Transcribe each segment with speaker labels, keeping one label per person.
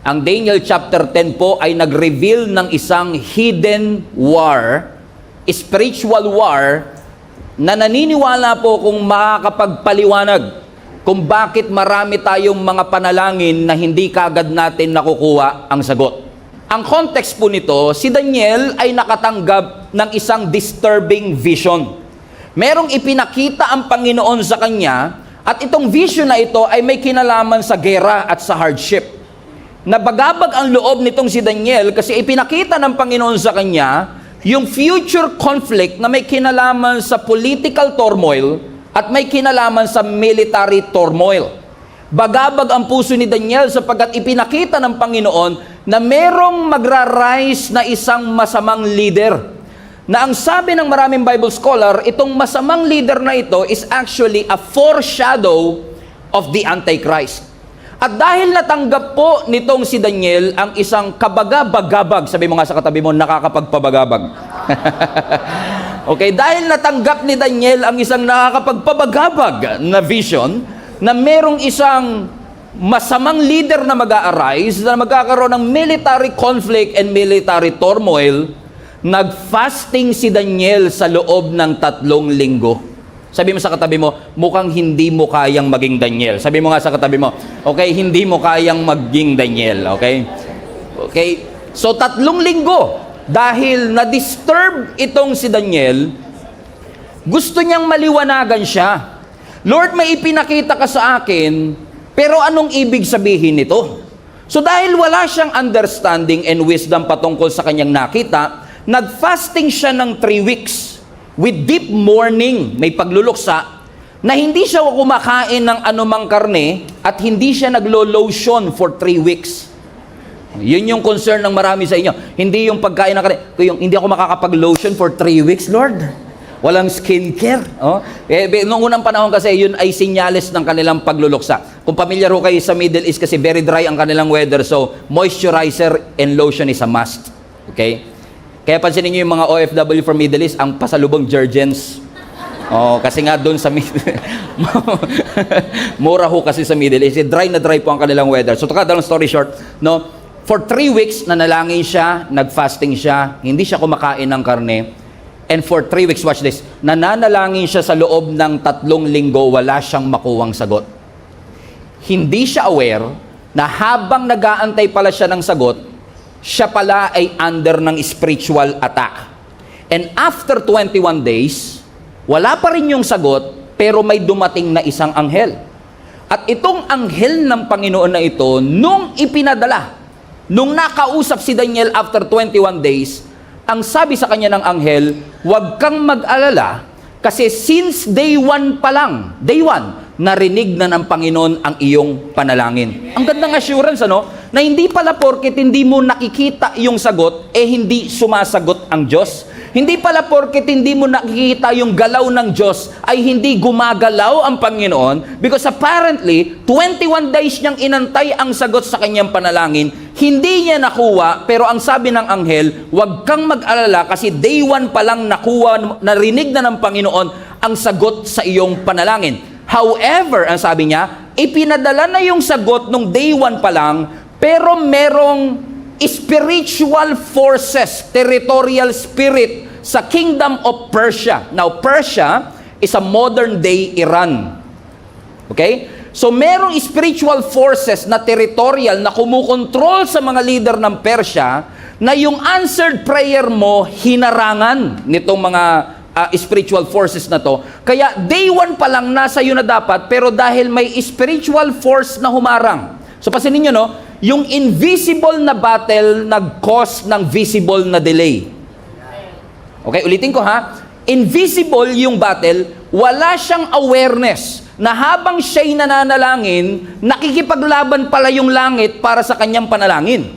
Speaker 1: Ang Daniel chapter 10 po ay nag-reveal ng isang hidden war, spiritual war, na naniniwala po kung makakapagpaliwanag kung bakit marami tayong mga panalangin na hindi kagad natin nakukuha ang sagot. Ang context po nito, si Daniel ay nakatanggap ng isang disturbing vision. Merong ipinakita ang Panginoon sa kanya, at itong vision na ito ay may kinalaman sa gera at sa hardship. Nabagabag ang loob nitong si Daniel kasi ipinakita ng Panginoon sa kanya yung future conflict na may kinalaman sa political turmoil at may kinalaman sa military turmoil. Bagabag ang puso ni Daniel sapagkat ipinakita ng Panginoon na merong magra-rise na isang masamang leader. Na ang sabi ng maraming Bible scholar, itong masamang leader na ito is actually a foreshadow of the Antichrist. At dahil natanggap po nitong si Daniel ang isang kabagabagabag, sabi mo nga sa katabi mo, nakakapagpabagabag. Okay, dahil natanggap ni Daniel ang isang nakakapagpabagabag na vision, na merong isang masamang leader na mag-a-arise, na magkakaroon ng military conflict and military turmoil, nag-fasting si Daniel sa loob ng 3 linggo. Sabi mo sa katabi mo, mukhang hindi mo kayang maging Daniel. Sabi mo nga sa katabi mo, okay, hindi mo kayang maging Daniel, okay? Okay, so 3 linggo, dahil na-disturb itong si Daniel, gusto niyang maliwanagan siya. Lord, may ipinakita ka sa akin, pero anong ibig sabihin nito? So dahil wala siyang understanding and wisdom patungkol sa kanyang nakita, nag-fasting siya ng 3 weeks. With deep mourning, may pagluluksa, na hindi siya kumakain ng anumang karne at hindi siya naglo-lotion for 3 weeks. Yun yung concern ng marami sa inyo. Hindi yung pagkain ng karne. Yung, hindi ako makakapag-lotion for 3 weeks, Lord. Walang skincare. Oh? Noong unang panahon kasi, yun ay sinyales ng kanilang pagluluksa. Kung pamilyar ho kayo sa Middle East kasi very dry ang kanilang weather, so moisturizer and lotion is a must. Okay? Kaya pansinin niyo yung mga OFW from Middle East, ang pasalubong Jergens. Oh, kasi nga doon sa mura ho kasi sa Middle East. Dry na dry po ang kanilang weather. So to cut down story short, no, for 3 weeks nanalangin siya, nag-fasting siya, hindi siya kumakain ng karne. And for 3 weeks, watch this, nananalangin siya sa loob ng 3 linggo, wala siyang makuwang sagot. Hindi siya aware na habang nag-aantay pala siya ng sagot, siya pala ay under ng spiritual attack. And after 21 days, wala pa rin yung sagot, pero may dumating na isang anghel. At itong anghel ng Panginoon na ito, nung ipinadala, nung nakausap si Daniel after 21 days, ang sabi sa kanya ng anghel, huwag kang mag-alala, kasi since day 1 pa lang, day 1, narinig na ng Panginoon ang iyong panalangin. Ang gandang assurance, ano? Na hindi pala porket hindi mo nakikita yung sagot, hindi sumasagot ang Diyos. Hindi pala porket hindi mo nakikita yung galaw ng Diyos, ay hindi gumagalaw ang Panginoon. Because apparently, 21 days niyang inantay ang sagot sa kanyang panalangin, hindi niya nakuha, pero ang sabi ng anghel, huwag kang mag-alala kasi day 1 pa lang nakuha, narinig na ng Panginoon ang sagot sa iyong panalangin. However, ang sabi niya, ipinadala na yung sagot nung day 1 pa lang, pero merong spiritual forces, territorial spirit sa kingdom of Persia. Now, Persia is a modern day Iran. Okay? So, merong spiritual forces na territorial na kumukontrol sa mga leader ng Persia na yung answered prayer mo, hinarangan nitong mga spiritual forces na to. Kaya day 1 pa lang nasa iyo na dapat, pero dahil may spiritual force na humarang. So pasinin nyo, no? Yung invisible na battle nag-cause ng visible na delay. Okay, ulitin ko ha. Invisible yung battle, wala siyang awareness na habang siya'y nananalangin, nakikipaglaban pala yung langit para sa kanyang panalangin.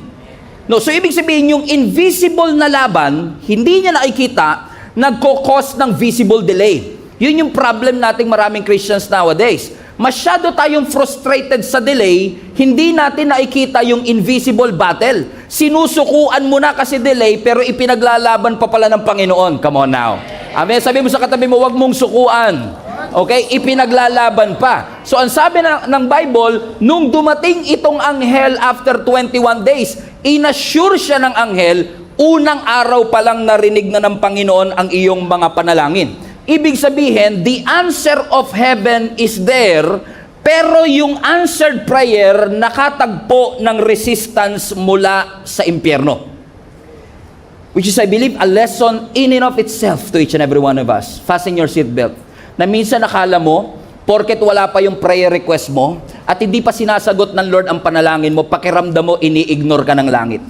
Speaker 1: No, so ibig sabihin yung invisible na laban, hindi niya nakikita, nagko-cause ng visible delay. Yun yung problem nating maraming Christians nowadays. Masyado tayong frustrated sa delay, hindi natin nakikita yung invisible battle. Sinusukuan mo na kasi delay, pero ipinaglalaban pa pala ng Panginoon. Come on now. Amen. Sabi mo sa katabi mo, wag mong sukuan. Okay? Ipinaglalaban pa. So ang sabi ng Bible, nung dumating itong anghel after 21 days, inassure siya ng anghel, unang araw pa lang narinig na ng Panginoon ang iyong mga panalangin. Ibig sabihin, the answer of heaven is there, pero yung answered prayer nakatagpo ng resistance mula sa impyerno. Which is, I believe, a lesson in and of itself to each and every one of us. Fasten your seatbelt. Na minsan nakala mo, porket wala pa yung prayer request mo, at hindi pa sinasagot ng Lord ang panalangin mo, pakiramdam mo, ini-ignore ka ng langit.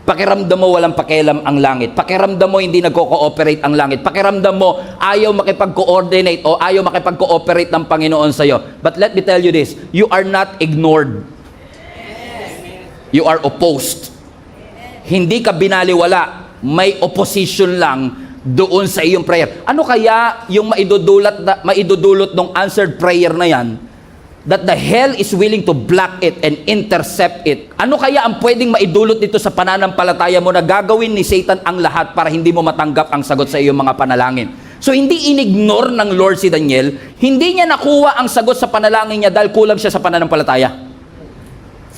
Speaker 1: Pakiramdam mo, walang pakialam ang langit. Pakiramdam mo, hindi nagko-cooperate ang langit. Pakiramdam mo, ayaw makipag-coordinate o ayaw makipag-cooperate ng Panginoon sa'yo. But let me tell you this, you are not ignored. You are opposed. Hindi ka binaliwala. May opposition lang doon sa iyong prayer. Ano kaya yung maidudulot ng answered prayer na yan, that the hell is willing to block it and intercept it? Ano kaya ang pwedeng maidulot dito sa pananampalataya mo na gagawin ni Satan ang lahat para hindi mo matanggap ang sagot sa iyong mga panalangin? So hindi inignore ng Lord si Daniel, hindi niya nakuha ang sagot sa panalangin niya dahil kulang siya sa pananampalataya.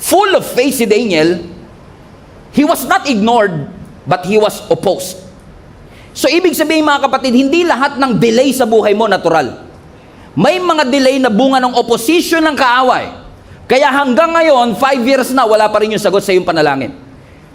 Speaker 1: Full of faith si Daniel, he was not ignored, but he was opposed. So ibig sabihin mga kapatid, hindi lahat ng delay sa buhay mo natural. May mga delay na bunga ng opposition ng kaaway. Kaya hanggang ngayon, 5 years na, wala pa rin yung sagot sa iyong panalangin.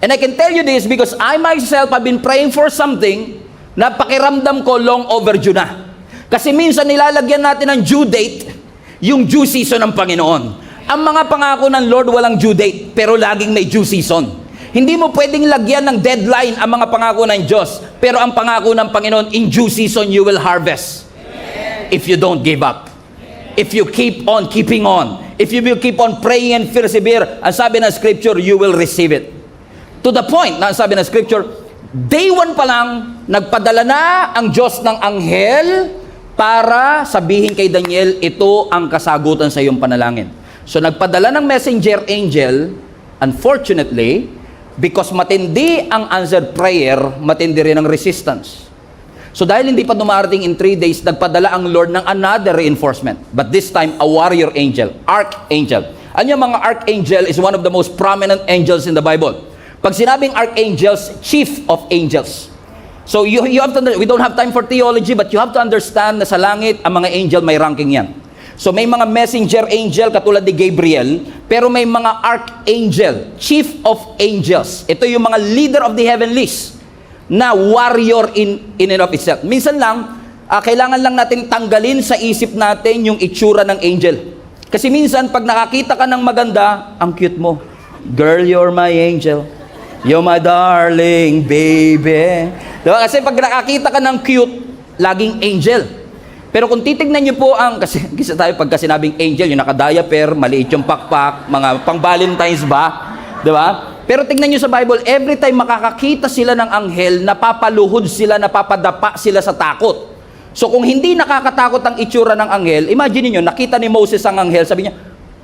Speaker 1: And I can tell you this because I myself have been praying for something na pakiramdam ko long overdue na. Kasi minsan nilalagyan natin ng due date, yung due season ng Panginoon. Ang mga pangako ng Lord walang due date, pero laging may due season. Hindi mo pwedeng lagyan ng deadline ang mga pangako ng Diyos, pero ang pangako ng Panginoon, in due season you will harvest. If you don't give up. If you keep on keeping on. If you will keep on praying and persevere, ang sabi ng Scripture, you will receive it. To the point, na ang sabi ng Scripture, day 1 pa lang, nagpadala na ang Diyos ng anghel para sabihin kay Daniel, ito ang kasagutan sa iyong panalangin. So nagpadala ng messenger angel, unfortunately, because matindi ang answered prayer, matindi rin ang resistance. So dahil hindi pa dumarating in 3 days, nagpadala ang Lord ng another reinforcement. But this time, a warrior angel, archangel. Ano yung mga archangel is one of the most prominent angels in the Bible. Pag sinabing archangels, chief of angels. So you have to, we don't have time for theology, but you have to understand na sa langit, ang mga angel may ranking yan. So may mga messenger angel katulad ni Gabriel, pero may mga archangel, chief of angels. Ito yung mga leader of the heavenlies na warrior in and of itself. Minsan lang, kailangan lang natin tanggalin sa isip natin yung itsura ng angel. Kasi minsan pag nakakita ka ng maganda, ang cute mo. Girl, you're my angel. You're my darling baby. Diba? Kasi pag nakakita ka ng cute, laging angel. Pero kung titignan niyo po ang, kasi tayo pagka sinabing angel, yung naka-diaper, maliit yung pakpak, mga pang-Valentine's ba? Diba? Pero tignan niyo sa Bible, every time makakakita sila ng anghel, napapaluhod sila, napapadapa sila sa takot. So kung hindi nakakatakot ang itsura ng anghel, imagine niyo, nakita ni Moses ang anghel, sabi niya,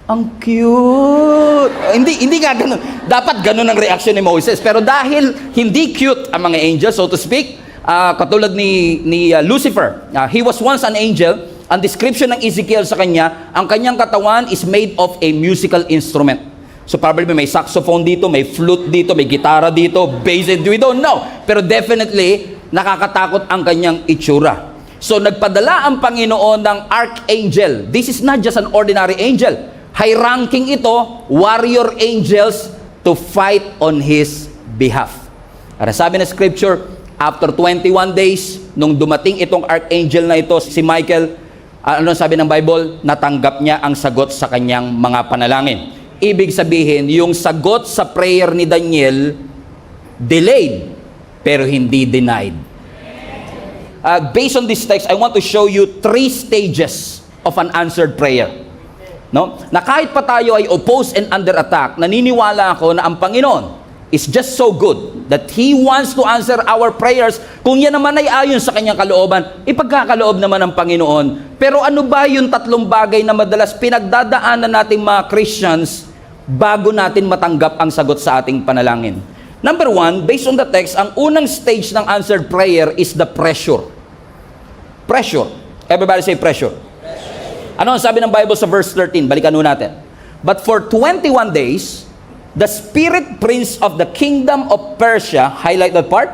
Speaker 1: ang cute. Hindi nga ganun. Dapat ganun ang reaction ni Moses. Pero dahil hindi cute ang mga angels, so to speak, katulad ni Lucifer, he was once an angel. Ang description ng Ezekiel sa kanya, ang kanyang katawan is made of a musical instrument. So probably may saxophone dito, may flute dito, may gitara dito, bass, we don't know. Pero definitely, nakakatakot ang kanyang itsura. So nagpadala ang Panginoon ng archangel. This is not just an ordinary angel. High ranking ito, warrior angels to fight on his behalf. Para sabi ng Scripture, after 21 days, nung dumating itong archangel na ito, si Michael, ano sabi ng Bible? Natanggap niya ang sagot sa kanyang mga panalangin. Ibig sabihin, yung sagot sa prayer ni Daniel, delayed, pero hindi denied. Based on this text, I want to show you 3 stages of an answered prayer. No? Na kahit pa tayo ay opposed and under attack, naniniwala ako na ang Panginoon is just so good that He wants to answer our prayers. Kung yan naman ay ayon sa kanyang kalooban, ipagkakaloob naman ng Panginoon. Pero ano ba yung 3 bagay na madalas pinagdadaanan nating mga Christians bago natin matanggap ang sagot sa ating panalangin? Number 1, based on the text, ang unang stage ng answered prayer is the pressure. Pressure. Everybody say pressure. Ano ang sabi ng Bible sa verse 13? Balikan nun natin. But for 21 days, the spirit prince of the kingdom of Persia, highlight that part,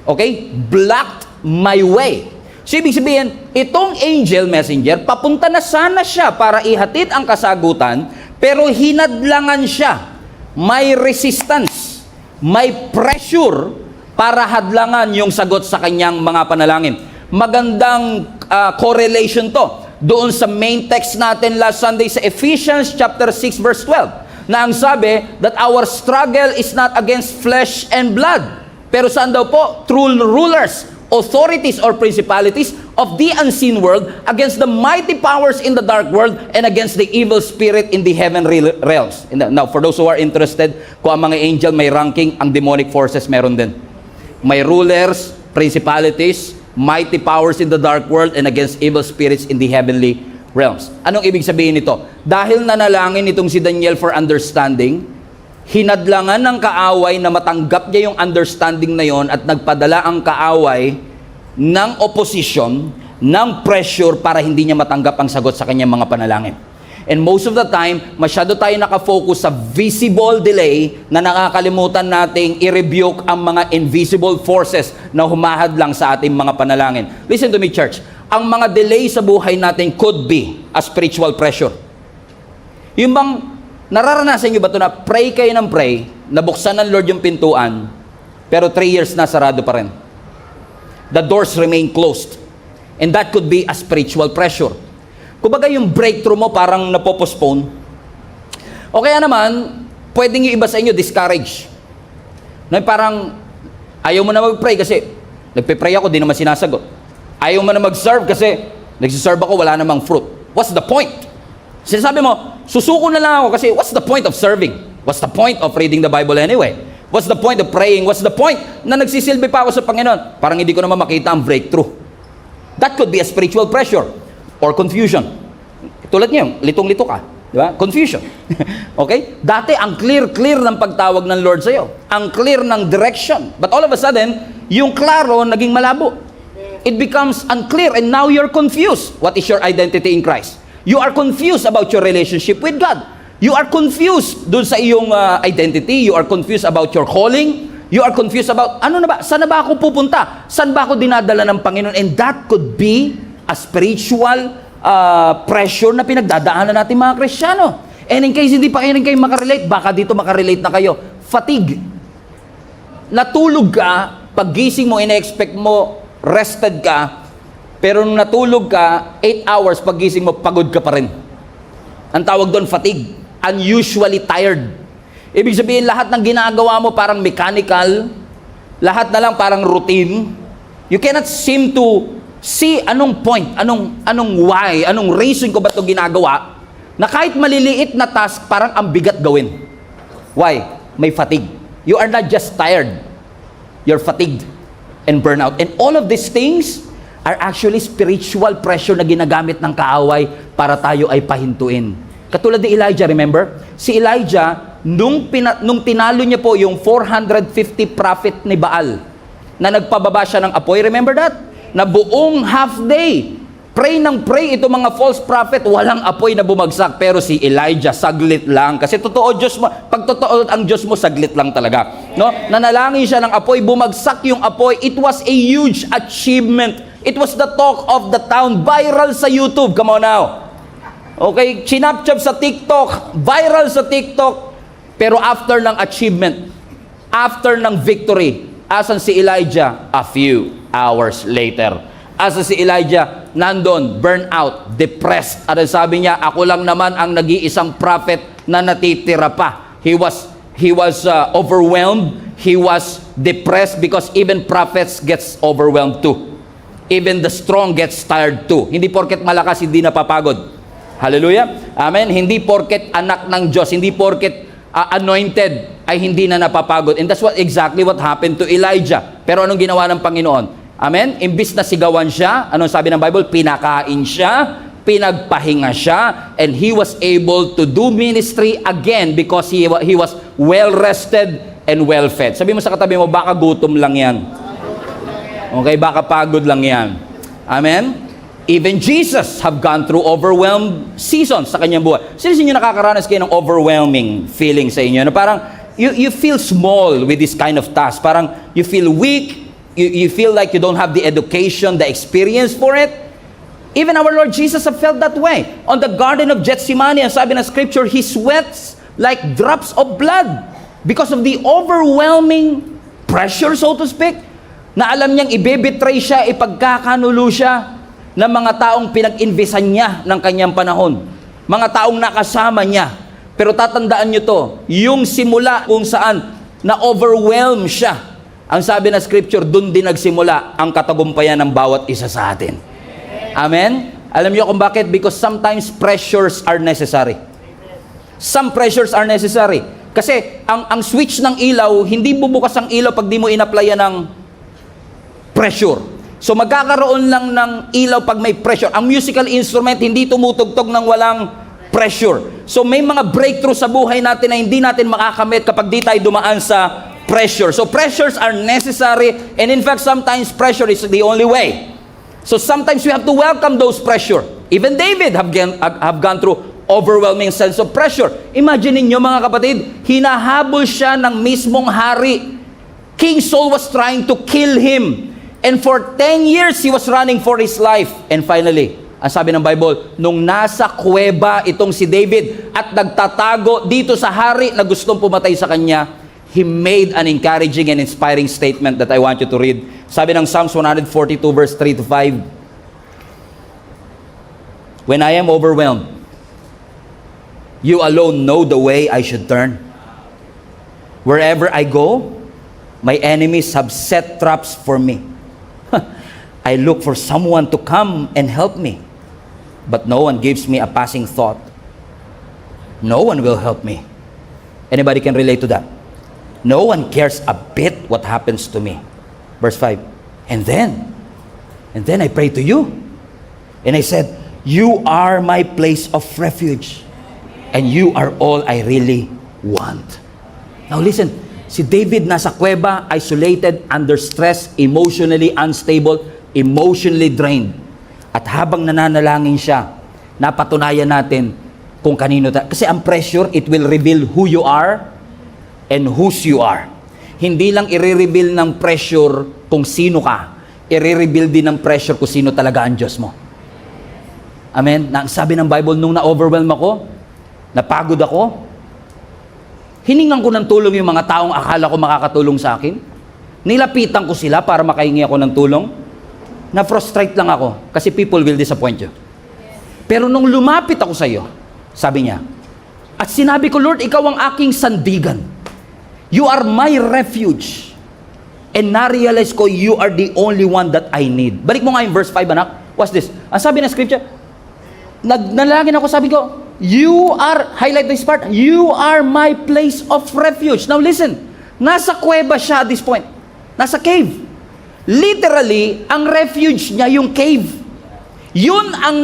Speaker 1: okay, blocked my way. So, ibig sabihin, itong angel messenger, papunta na sana siya para ihatid ang kasagutan, pero hinadlangan siya. May resistance, may pressure para hadlangan yung sagot sa kanyang mga panalangin. Magandang correlation to doon sa main text natin last Sunday sa Ephesians chapter 6 verse 12, na ang sabi that our struggle is not against flesh and blood, pero saan daw po? Through rulers, authorities or principalities of the unseen world, against the mighty powers in the dark world, and against the evil spirit in the heavenly realms. Now, for those who are interested, kung ang mga angel may ranking, ang demonic forces meron din. May rulers, principalities, mighty powers in the dark world, and against evil spirits in the heavenly realms. Anong ibig sabihin nito? Dahil nanalangin itong si Daniel for understanding, hinadlangan ng kaaway na matanggap niya yung understanding na yon at nagpadala ang kaaway ng opposition, ng pressure para hindi niya matanggap ang sagot sa kanyang mga panalangin. And most of the time, masyado tayo nakafocus sa visible delay na nakakalimutan nating i-rebuke ang mga invisible forces na humahadlang sa ating mga panalangin. Listen to me, church. Ang mga delay sa buhay natin could be a spiritual pressure. Yung bang nararanasan nyo ba ito na pray kayo ng pray, nabuksan ng Lord yung pintuan, pero 3 years na sarado pa rin. The doors remain closed. And that could be a spiritual pressure. Kumbaga yung breakthrough mo parang napopostpone. O kaya naman, pwedeng yung iba sa inyo discourage. Na parang ayaw mo na mag-pray kasi nagpe-pray ako, di naman sinasagot. Ayaw mo na mag-serve kasi nagsiserve ako, wala namang fruit. What's the point? Sinasabi mo, susuko na lang ako kasi what's the point of serving? What's the point of reading the Bible anyway? What's the point of praying? What's the point na nagsisilbi pa ako sa Panginoon? Parang hindi ko naman makita ang breakthrough. That could be a spiritual pressure or confusion. Tulad niyo, litong-lito ka. Di ba? Confusion. Okay? Dati, ang clear ng pagtawag ng Lord sa'yo. Ang clear ng direction. But all of a sudden, yung klaro naging malabo. It becomes unclear and now you're confused. What is your identity in Christ? You are confused about your relationship with God. You are confused dun sa iyong identity. You are confused about your calling. You are confused about, ano na ba? Saan na ba ako pupunta? Saan ba ako dinadala ng Panginoon? And that could be a spiritual pressure na pinagdadaanan natin mga Kristiyano. And in case hindi pa kayo makarelate, baka dito makarelate na kayo. Fatigue. Natulog ka, paggising mo, ina-expect mo, rested ka, pero nung natulog ka, 8 hours, paggising mo, pagod ka pa rin. Ang tawag doon, fatigue. Unusually tired. Ibig sabihin, lahat ng ginagawa mo parang mechanical, lahat na lang parang routine. You cannot seem to see anong point, anong why, anong reason ko ba ito ginagawa, na kahit maliliit na task, parang ang bigat gawin. Why? May fatigue. You are not just tired. You're fatigued and burnout. And all of these things are actually spiritual pressure na ginagamit ng kaaway para tayo ay pahintuin. Katulad ni Elijah, remember? Si Elijah, nung tinalo niya po yung 450 prophet ni Baal, na nagpababa siya ng apoy, remember that? Na buong half day, pray ng pray ito mga false prophet, walang apoy na bumagsak. Pero si Elijah, saglit lang. Kasi totoo Diyos mo, pag totoo ang Diyos mo, saglit lang talaga. No? Nanalangin siya ng apoy, bumagsak yung apoy. It was a huge achievement. It was the talk of the town. Viral sa YouTube. Come on now. Okay, chinapchap sa TikTok. Viral sa TikTok. Pero after ng achievement, after ng victory, asan si Elijah? A few hours later. Asan si Elijah? Nandun, burnout, depressed. At sabi niya, ako lang naman ang nag-iisang prophet na natitira pa. He was overwhelmed. He was depressed because even prophets gets overwhelmed too. Even the strong gets tired too. Hindi porket malakas, hindi napapagod. Hallelujah. Amen. Hindi porket anak ng Diyos, hindi porket anointed ay hindi na napapagod. And that's exactly what happened to Elijah. Pero anong ginawa ng Panginoon? Amen? Imbis na sigawan siya, anong sabi ng Bible? Pinakain siya, pinagpahinga siya, and he was able to do ministry again because he was well-rested and well-fed. Sabi mo sa katabi mo, baka gutom lang yan. Okay, baka pagod lang yan. Amen? Even Jesus have gone through overwhelmed seasons sa kanyang buhay. Sino sa inyo nakakaranas kayo ng overwhelming feeling sa inyo? Na parang, you feel small with this kind of task. Parang, you feel weak. You feel like you don't have the education, the experience for it. Even our Lord Jesus have felt that way. On the Garden of Gethsemane, ang sabi ng Scripture, He sweats like drops of blood because of the overwhelming pressure, so to speak, na alam niyang ibebetray siya, ipagkakanulo siya ng mga taong pinag-invisan niya ng kanyang panahon. Mga taong nakasama niya. Pero tatandaan niyo to, yung simula kung saan na-overwhelm siya. Ang sabi ng Scripture, doon din nagsimula ang katagumpayan ng bawat isa sa atin. Amen? Alam niyo kung bakit? Because sometimes pressures are necessary. Some pressures are necessary. Kasi ang switch ng ilaw, hindi bubukas ang ilaw pag di mo in-applyan ng pressure. So magkakaroon lang ng ilaw pag may pressure. Ang musical instrument hindi tumutugtog ng walang pressure. So may mga breakthrough sa buhay natin na hindi natin makakamit kapag di tayo dumaan sa pressure. So pressures are necessary, and in fact sometimes pressure is the only way. So sometimes we have to welcome those pressure. Even David have gone through overwhelming sense of pressure. Imagine niyo mga kapatid, hinahabol siya ng mismong hari. King Saul was trying to kill him. And for 10 years, he was running for his life. And finally, ang sabi ng Bible, nung nasa kuweba itong si David at nagtatago dito sa hari na gustong pumatay sa kanya, he made an encouraging and inspiring statement that I want you to read. Sabi ng Psalms 142 verse 3 to 5, "When I am overwhelmed, you alone know the way I should turn. Wherever I go, my enemies have set traps for me. I look for someone to come and help me, but no one gives me a passing thought. No one will help me." Anybody can relate to that? No one cares a bit what happens to me. Verse 5, and then I prayed to you, and I said, "You are my place of refuge, and you are all I really want." Now listen, si David nasa kuweba, isolated, under stress, emotionally unstable, emotionally drained. At habang nananalangin siya, napatunayan natin kung kanino tayo. Kasi ang pressure, it will reveal who you are and whose you are. Hindi lang i-reveal ng pressure kung sino ka. I-reveal din ng pressure kung sino talaga ang Diyos mo. Amen? Na, sabi ng Bible, nung na-overwhelm ako, napagod ako, hiningan ko ng tulong yung mga taong akala ko makakatulong sa akin. Nilapitan ko sila para makahingi ako ng tulong. Na-frustrate lang ako kasi people will disappoint you. Pero nung lumapit ako sa iyo, sabi niya, at sinabi ko, Lord, ikaw ang aking sandigan. You are my refuge. And na-realize ko, you are the only one that I need. Balik mo nga yung verse 5, anak. What's this? Ang sabi ng scripture, nalangin ako, sabi ko, you are, highlight this part, you are my place of refuge. Now listen, nasa kuweba siya at this point. Nasa cave. Literally, ang refuge niya yung cave. Yun ang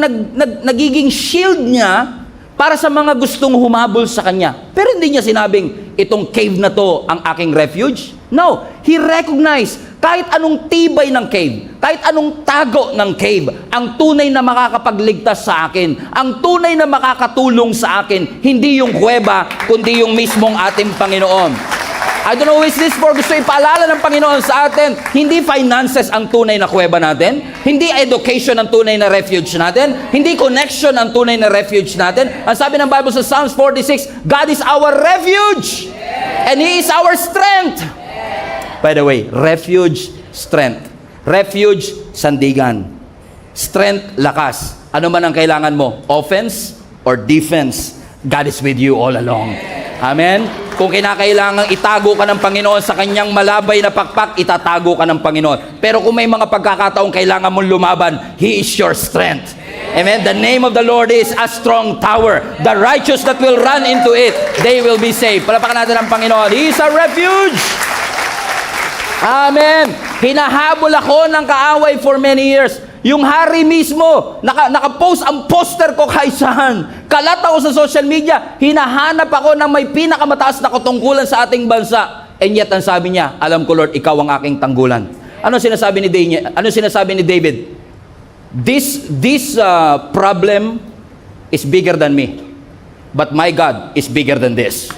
Speaker 1: nagiging shield niya para sa mga gustong humabol sa kanya. Pero hindi niya sinabing, itong cave na to ang aking refuge. No, he recognized kahit anong tibay ng cave, kahit anong tago ng cave, ang tunay na makakapagligtas sa akin, ang tunay na makakatulong sa akin, hindi yung kuweba, kundi yung mismong ating Panginoon. I don't know who is this for. Gusto ipaalala ng Panginoon sa atin, hindi finances ang tunay na kuweba natin, hindi education ang tunay na refuge natin, hindi connection ang tunay na refuge natin. Ang sabi ng Bible sa Psalms 46, God is our refuge and He is our strength. By the way, refuge, strength. Refuge, sandigan. Strength, lakas. Ano man ang kailangan mo, offense or defense, God is with you all along. Amen? Kung kinakailangan itago ka ng Panginoon sa kanyang malabay na pakpak, itatago ka ng Panginoon. Pero kung may mga pagkakataong kailangan mong lumaban, He is your strength. Amen? The name of the Lord is a strong tower. The righteous that will run into it, they will be saved. Palapakan natin ang Panginoon. He is a refuge. Amen. Hinahabol ako ng kaaway for many years. Yung hari mismo, nakapost ang poster ko kahit saan. Kalat ako sa social media. Hinahanap ako ng may pinakamataas na katungkulan sa ating bansa. And yet, ang sabi niya, alam ko Lord, ikaw ang aking tanggulan. Ano sinasabi ni David? This problem is bigger than me. But my God is bigger than this.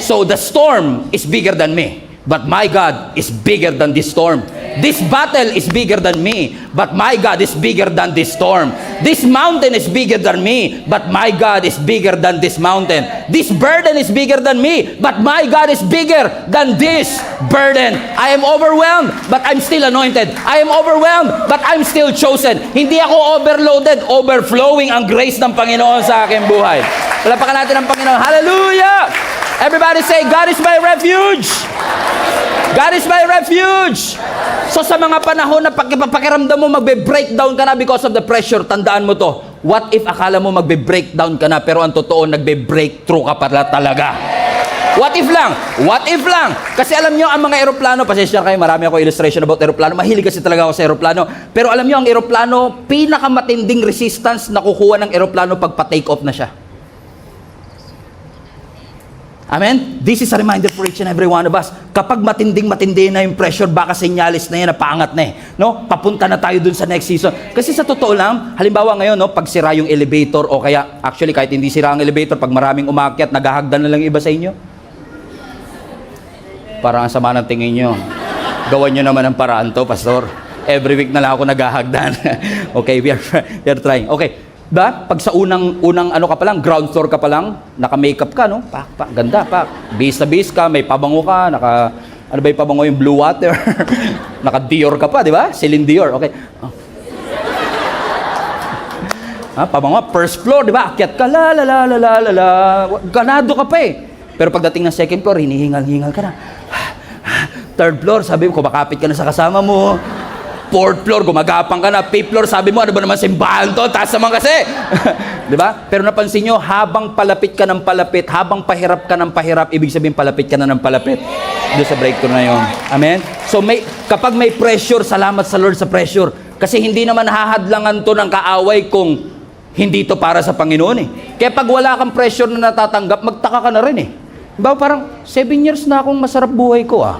Speaker 1: So the storm is bigger than me. But my God is bigger than this storm. This battle is bigger than me, but my God is bigger than this storm. This mountain is bigger than me, but my God is bigger than this mountain. This burden is bigger than me, but my God is bigger than this burden. I am overwhelmed, but I'm still anointed. I am overwhelmed, but I'm still chosen. Hindi ako overloaded, overflowing ang grace ng Panginoon sa aking buhay. Palapakan natin ang Panginoon. Hallelujah! Everybody say, God is my refuge. God is my refuge. So sa mga panahon na pakiramdam mo magbe-breakdown ka na because of the pressure, tandaan mo to. What if akala mo magbe-breakdown ka na pero ang totoo nagbe-breakthrough ka pala talaga? What if lang? What if lang? Kasi alam nyo, ang mga eroplano, pasensya kayo, marami ako illustration about eroplano. Mahilig kasi talaga ako sa eroplano. Pero alam nyo, ang eroplano, pinakamatinding resistance na kukuha ng eroplano pag pa-take off na siya. Amen? This is a reminder for each and every one of us. Kapag matinding-matindi na yung pressure, baka senyalis na yan, napaangat na eh. No? Papunta na tayo dun sa next season. Kasi sa totoo lang, halimbawa ngayon, no, pag sira yung elevator, o kaya, actually, kahit hindi sira ang elevator, pag maraming umakyat, naghahagdan na lang iba sa inyo. Parang ang sama ng tingin nyo. Gawan nyo naman ang paraan to, Pastor. Every week na lang ako naghahagdan. Okay, we are trying. Okay. Ba? Pag sa unang ano ka pa lang, ground floor ka pa lang, naka-makeup ka, no? Pak, ganda, pak. Base na base ka, may pabango ka, ano ba yung pabango, yung Blue Water? Naka-Dior ka pa, di ba? Celine Dior, okay. Oh. Pabango, first floor, di ba? Akyat ka, ganado ka pa eh. Pero pagdating ng second floor, hinihingal-hingal ka na. Third floor, sabi mo, kumakapit ka na sa kasama mo. Fourth floor, gumagapang ka na. Fifth floor, sabi mo, ano ba naman simbahan to? Taas naman kasi. Di ba? Pero napansin nyo, habang palapit ka ng palapit, habang pahirap ka ng pahirap, ibig sabihin palapit ka na ng palapit. Doon sa breakthrough na yun. Amen? So, kapag may pressure, salamat sa Lord sa pressure. Kasi hindi naman hahadlangan to ng kaaway kung hindi to para sa Panginoon eh. Kaya pag wala kang pressure na natatanggap, magtaka ka na rin eh. Diba? Parang 7 years na akong masarap buhay ko ah.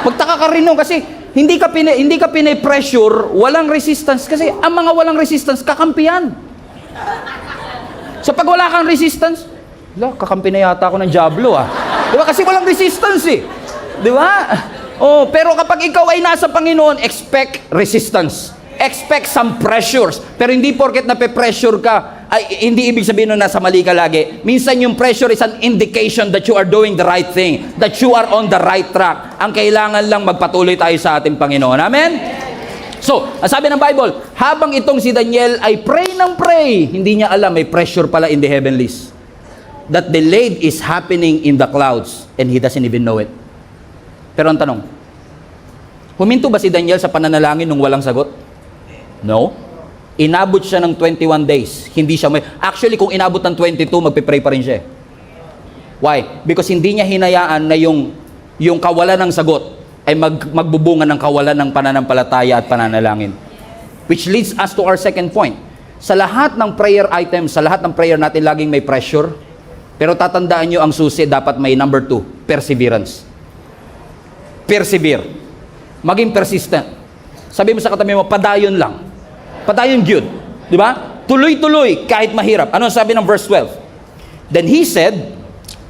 Speaker 1: Magtaka ka rin nun kasi hindi ka pine-pressure, walang resistance. Kasi ang mga walang resistance, kakampihan. So pag wala kang resistance, kakampi na yata ako ng Diablo ah. Diba? Kasi walang resistance eh. Diba? Oh, pero kapag ikaw ay nasa Panginoon, expect resistance. Expect some pressures. Pero hindi porket nape-pressure ka, ay hindi ibig sabihin na nasa mali ka lagi. Minsan yung pressure is an indication that you are doing the right thing, that you are on the right track. Ang kailangan lang magpatuloy tayo sa ating Panginoon. Amen? So, ang sabi ng Bible, habang itong si Daniel ay pray ng pray, hindi niya alam may pressure pala in the heavenlies. That delayed is happening in the clouds and he doesn't even know it. Pero ang tanong, huminto ba si Daniel sa pananalangin nung walang sagot? No. Inabot siya ng 21 days. Hindi siya actually, kung inabot ng 22, magpe-pray pa rin siya. Why? Because hindi niya hinayaan na yung kawalan ng sagot ay magbubunga ng kawalan ng pananampalataya at pananalangin. Which leads us to our second point. Sa lahat ng prayer items, sa lahat ng prayer natin, laging may pressure. Pero tatandaan nyo, ang susi dapat may number 2, perseverance. Persevere. Maging persistent. Sabi mo sa katabi mo, padayon lang. Padayon good. Di ba? Tuloy-tuloy kahit mahirap. Ano sabi ng verse 12? Then he said,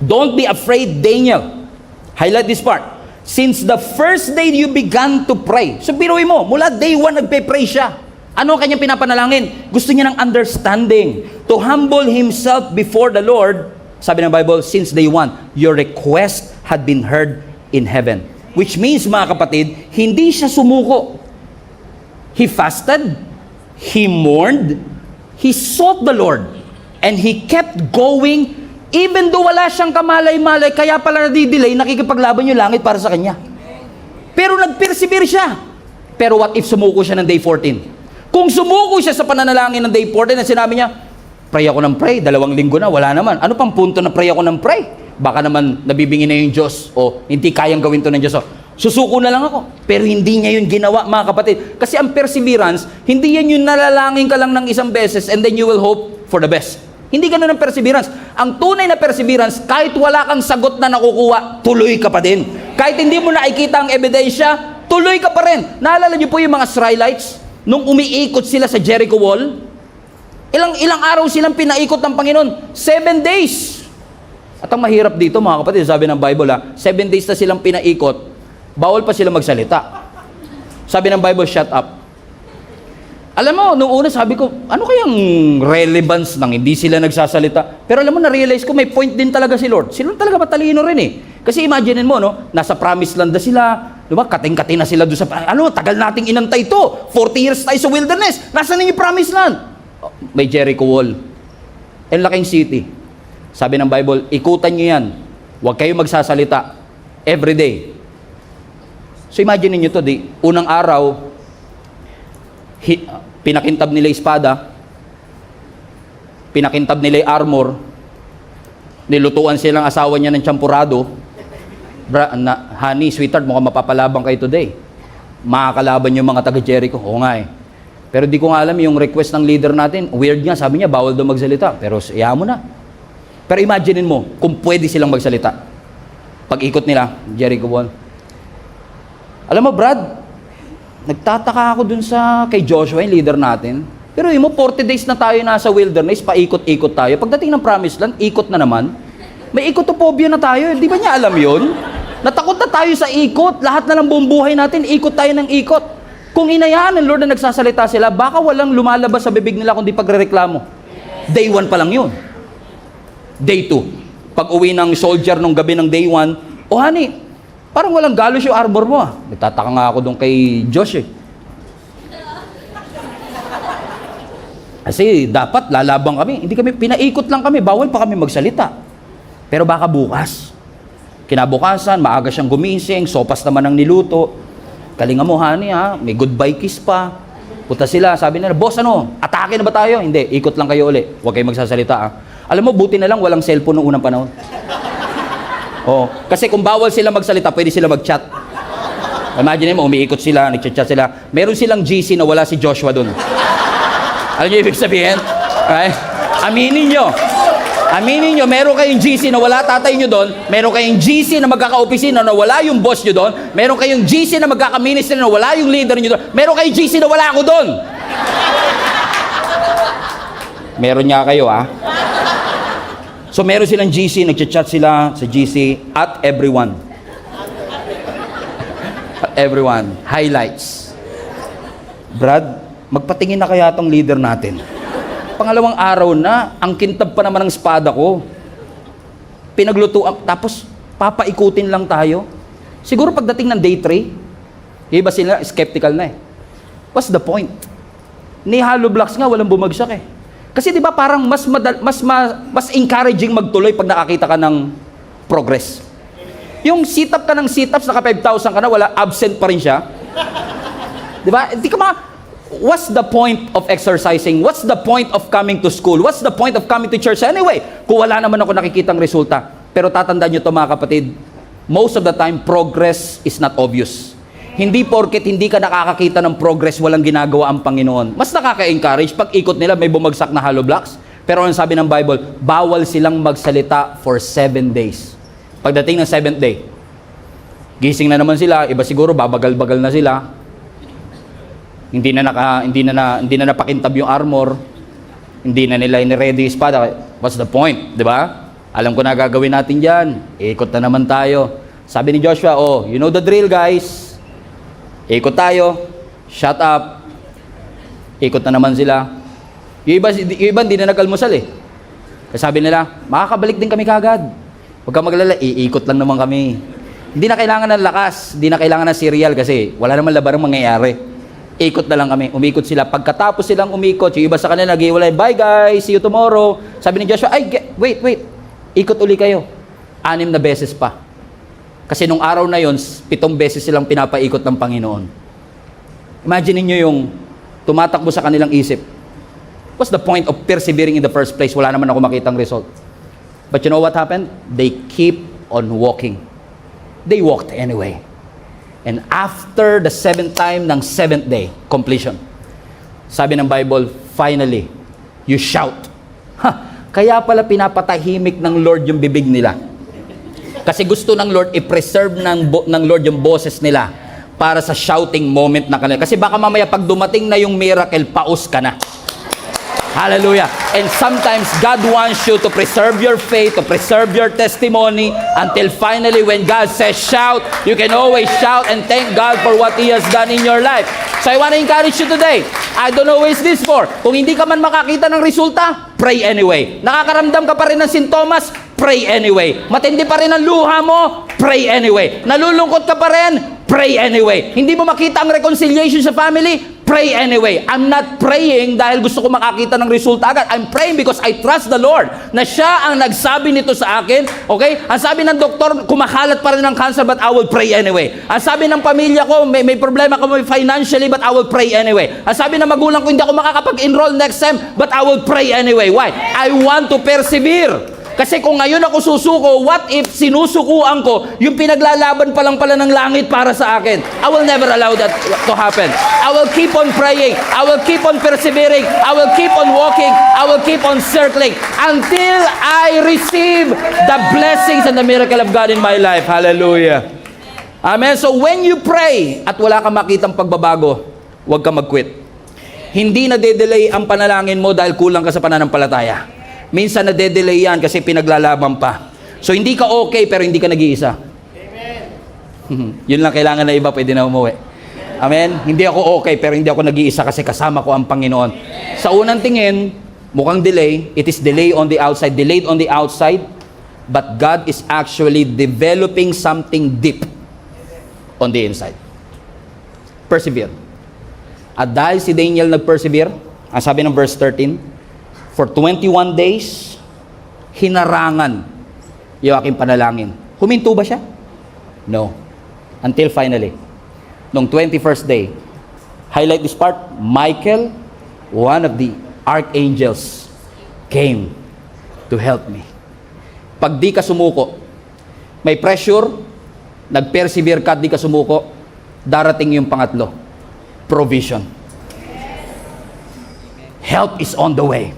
Speaker 1: don't be afraid, Daniel. Highlight this part. Since the first day you began to pray. So biruin mo, mula day 1 nagpe-pray siya. Ano ang kanyang pinapanalangin? Gusto niya ng understanding. To humble himself before the Lord. Sabi ng Bible, since day 1, your request had been heard in heaven. Which means, mga kapatid, hindi siya sumuko. He fasted, he mourned, he sought the Lord, and he kept going, even though wala siyang kamalay-malay, kaya pala nadidelay, nakikipaglaban yung langit para sa kanya. Pero nag-persevere siya. Pero what if sumuko siya ng day 14? Kung sumuko siya sa pananalangin ng day 14, at sinabi niya, pray ako ng pray, 2 linggo na, wala naman. Ano pang punto na pray ako ng pray? Baka naman nabibingi na yung Diyos, o hindi kayang gawin to ng Diyos. Susuko na lang ako. Pero hindi niya yun ginawa, mga kapatid. Kasi ang perseverance, hindi yan yung nalalangin ka lang ng isang beses and then you will hope for the best. Hindi ganun ang perseverance. Ang tunay na perseverance, kahit wala kang sagot na nakukuha, tuloy ka pa din. Kahit hindi mo nakikita ang ebidensya, tuloy ka pa rin. Naalala niyo po yung mga Israelites? nung umiikot sila sa Jericho Wall, ilang araw silang pinaikot ng Panginoon? 7 days. At ang mahirap dito, mga kapatid, sabi ng Bible, 7 days na silang pinaikot, bawal pa sila magsalita. Sabi ng Bible, shut up. Alam mo, nung una sabi ko, ano kayang relevance nang hindi sila nagsasalita? Pero alam mo, na-realize ko, may point din talaga si Lord. Si Lord talaga matalino rin eh. Kasi imaginein mo, no, nasa promised land na sila, diba, kating-kating na sila doon sa, tagal nating inantay to. 40 years tayo sa wilderness. Nasaan na yung promised land? May Jericho Wall. And laking city. Sabi ng Bible, ikutan nyo yan. Huwag kayo magsasalita. Every day. So imagine niyo to, unang araw, pinakintab nila yung espada, pinakintab nila yung armor, nilutuan silang asawa niya ng champurado. Honey, sweetheart, mukhang mapapalabang kayo today. Makakalaban yung mga taga-Jericho. Oo nga eh. Pero di ko nga alam yung request ng leader natin. Weird nga, sabi niya, bawal daw magsalita. Pero iya mo na. Pero imaginein mo, kung pwede silang magsalita. Pag ikot nila, Jericho Wall. Alam mo, Brad, nagtataka ako dun kay Joshua, yung leader natin. Pero mo, 40 days na tayo nasa wilderness, paikot-ikot tayo. Pagdating ng promised land, ikot na naman. May ikotophobia na tayo. Di ba niya alam yun? Natakot na tayo sa ikot. Lahat na lang buong buhay natin, ikot tayo ng ikot. Kung inayaan ng Lord na nagsasalita sila, baka walang lumalabas sa bibig nila kundi pagrereklamo. Day 1 pa lang yun. Day 2. Pag uwi ng soldier nung gabi ng day 1, oh honey, parang walang galos yung armor mo ah. Nagtataka nga ako doon kay Josh eh. Kasi dapat lalabang kami. Hindi kami, pinaikot lang kami. Bawal pa kami magsalita. Pero baka bukas. Kinabukasan, maaga siyang gumising, sopas naman ang niluto. Kalinga mo, honey ha, may goodbye kiss pa. Puta sila, sabi nila, boss ano, atake na ba tayo? Hindi, ikot lang kayo uli. Huwag kayo magsasalita ha. Alam mo, buti na lang walang cellphone noong unang panahon. Oh, kasi kung bawal sila magsalita, pwede sila mag-chat. Imagine mo, umiikot sila, nag-chat sila. Meron silang GC na wala si Joshua doon. Alam niyo ibig sabihin? Okay? Aminin nyo. Aminin nyo, meron kayong GC na wala tatay nyo doon, meron kayong GC na magkaka-opisina na wala yung boss nyo doon, meron kayong GC na magkaka-ministry na wala yung leader nyo doon, meron kayong GC na wala ako doon. Meron niya kayo ah. So meron silang GC, nagchat-chat sila sa GC at everyone. At everyone. Highlights. Brad, magpatingin na kaya tong leader natin. Pangalawang araw na, ang kintab pa naman ng espada ko. Pinaglutuan, tapos papaikutin lang tayo. Siguro pagdating ng day 3, iba sila, skeptical na eh. What's the point? Ni hollow blocks nga, walang bumagsak eh. Kasi di ba parang mas encouraging magtuloy pag nakakita ka ng progress. Yung sit-up ka ng sit-ups, naka 5,000 ka na, wala, absent pa rin siya. Di ba? Di ka what's the point of exercising? What's the point of coming to school? What's the point of coming to church anyway? Kung wala naman ako nakikitang resulta. Pero tatandaan nyo to mga kapatid, most of the time, progress is not obvious. Hindi porket hindi ka nakakakita ng progress, walang ginagawa ang Panginoon. Mas nakaka-encourage pag ikot nila may bumagsak na hollow blocks. Pero ang sabi ng Bible, bawal silang magsalita for 7 days. Pagdating ng 7th day, gising na naman sila, iba siguro babagal-bagal na sila. Hindi na napakintab yung armor. Hindi na nila ini-ready yung espada. What's the point? Di ba? Alam ko na gagawin natin dyan. Ikot na naman tayo. Sabi ni Joshua, oh, you know the drill guys. Ikot tayo. Shut up. Ikot na naman sila. Yung iba hindi na nag-almusal eh. Kasi sabi nila, makakabalik din kami kagad. Huwag kang maglala, iikot lang naman kami. Hindi na kailangan ng lakas. Hindi na kailangan ng cereal kasi wala naman labarang mangyayari. Ikot na lang kami. Umikot sila. Pagkatapos silang umikot, yung iba sa kanila nag-iwalay, bye guys, see you tomorrow. Sabi ni Joshua, ay, wait. Ikot uli kayo. 6 na beses pa. Kasi nung araw na yon, 7 beses silang pinapaikot ng Panginoon. Imagine niyo yung tumatakbo sa kanilang isip. What's the point of persevering in the first place? Wala naman ako makitang result. But you know what happened? They keep on walking. They walked anyway. And after the 7th time ng 7th day, completion. Sabi ng Bible, finally, you shout. Kaya pala pinapatahimik ng Lord yung bibig nila. Kasi gusto ng Lord i-preserve ng Lord yung boses nila para sa shouting moment na kanila. Kasi baka mamaya pag dumating na yung miracle, paus ka na. Hallelujah. And sometimes God wants you to preserve your faith, to preserve your testimony until finally when God says shout, you can always shout and thank God for what He has done in your life. So I want to encourage you today. I don't know who is this for. Kung hindi ka man makakita ng resulta, pray anyway. Nakakaramdam ka pa rin ng sintomas, pray anyway. Matindi pa rin ang luha mo, pray anyway. Nalulungkot ka pa rin, pray anyway. Hindi mo makita ang reconciliation sa family, pray anyway. I'm not praying dahil gusto ko makakita ng resulta agad. I'm praying because I trust the Lord na siya ang nagsabi nito sa akin. Okay? Ang sabi ng doktor, kumakalat pa rin ng cancer, but I will pray anyway. Ang sabi ng pamilya ko, may problema ko financially, but I will pray anyway. Ang sabi ng magulang ko, hindi ako makakapag-enroll next sem, but I will pray anyway. Why? I want to persevere. Kasi kung ngayon ako susuko, what if sinusukuan ko yung pinaglalaban pa lang pala ng langit para sa akin? I will never allow that to happen. I will keep on praying. I will keep on persevering. I will keep on walking. I will keep on circling until I receive the blessings and the miracle of God in my life. Hallelujah. Amen. So when you pray at wala kang makitang pagbabago, huwag kang mag-quit. Hindi na de-delay ang panalangin mo dahil kulang ka sa pananampalataya. Minsan na-delay yan kasi pinaglalaban pa. So hindi ka okay pero hindi ka nag-iisa. Amen. Yun lang kailangan na iba, pwede na umuwi. Amen? Hindi ako okay pero hindi ako nag-iisa kasi kasama ko ang Panginoon. Sa unang tingin, mukhang delay. It is delay on the outside, delayed on the outside. But God is actually developing something deep on the inside. Persevere. At dahil si Daniel nag-persevere, ang sabi ng verse 13, for 21 days, hinarangan yung aking panalangin. Huminto ba siya? No. Until finally, nung 21st day, highlight this part, Michael, one of the archangels, came to help me. Pag di ka sumuko, may pressure, nag-persevere ka at di ka sumuko, darating yung pangatlo, provision. Help is on the way.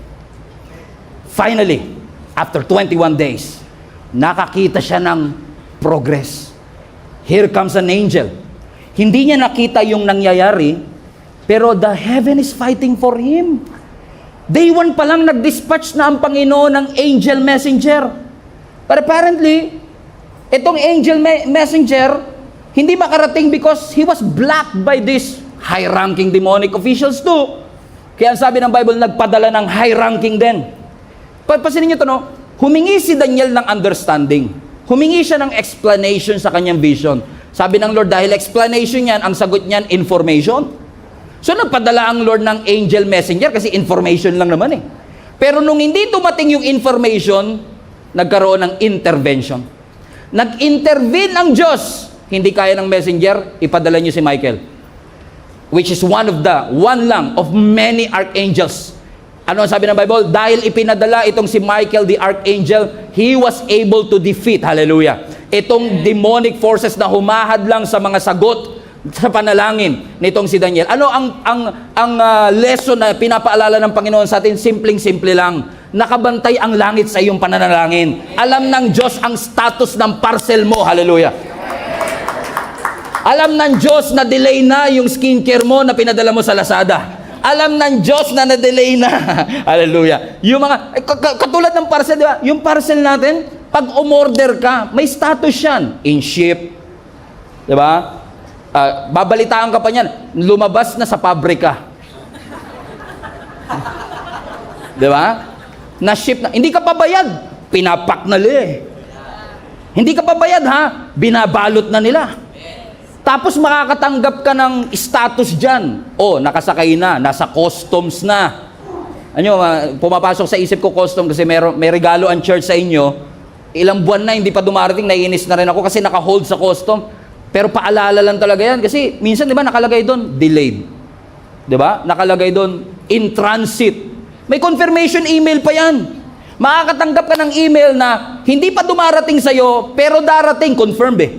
Speaker 1: Finally, after 21 days, nakakita siya ng progress. Here comes an angel. Hindi niya nakita yung nangyayari, pero the heaven is fighting for him. Day 1 pa lang nag-dispatch na ang Panginoon ng angel messenger. But apparently, itong angel messenger, hindi makarating because he was blocked by these high-ranking demonic officials too. Kaya ang sabi ng Bible, nagpadala ng high-ranking din. Pagpasinin niyo ito, no? Humingi si Daniel ng understanding. Humingi siya ng explanation sa kanyang vision. Sabi ng Lord, dahil explanation yan, ang sagot niyan, information. So nagpadala ang Lord ng angel messenger kasi information lang naman eh. Pero nung hindi tumating yung information, nagkaroon ng intervention. Nag-intervene ang Diyos. Hindi kaya ng messenger, ipadala niyo si Michael. Which is one lang of many archangels. Ano ang sabi ng Bible? Dahil ipinadala itong si Michael, the archangel, he was able to defeat, hallelujah, itong demonic forces na humahad lang sa mga sagot sa panalangin nitong si Daniel. Ano ang lesson na pinapaalala ng Panginoon sa atin? Simpleng-simple lang. Nakabantay ang langit sa iyong pananalangin. Alam ng Diyos ang status ng parcel mo, hallelujah. Alam ng Diyos na delay na yung skincare mo na pinadala mo sa Lazada. Alam ng Diyos na na-delay na. Hallelujah. Yung mga, katulad ng parcel, di ba? Yung parcel natin, pag umorder ka, may status yan. In ship. Di ba? Babalitaan ka pa niyan. Lumabas na sa pabrika. Di ba? Na-ship na. Hindi ka pabayad. Pinapak na nila eh. Hindi ka pabayad ha. Binabalot na nila. Tapos makakatanggap ka ng status dyan. Oh, nakasakay na, nasa customs na. Ano, pumapasok sa isip ko custom kasi may regalo ang church sa inyo. Ilang buwan na hindi pa dumarating, naiinis na rin ako kasi naka-hold sa custom. Pero paalala lang talaga yan kasi minsan 'di ba nakalagay doon delayed. 'Di ba? Nakalagay doon in transit. May confirmation email pa yan. Makakatanggap ka ng email na hindi pa dumarating sa iyo pero darating, confirmed eh.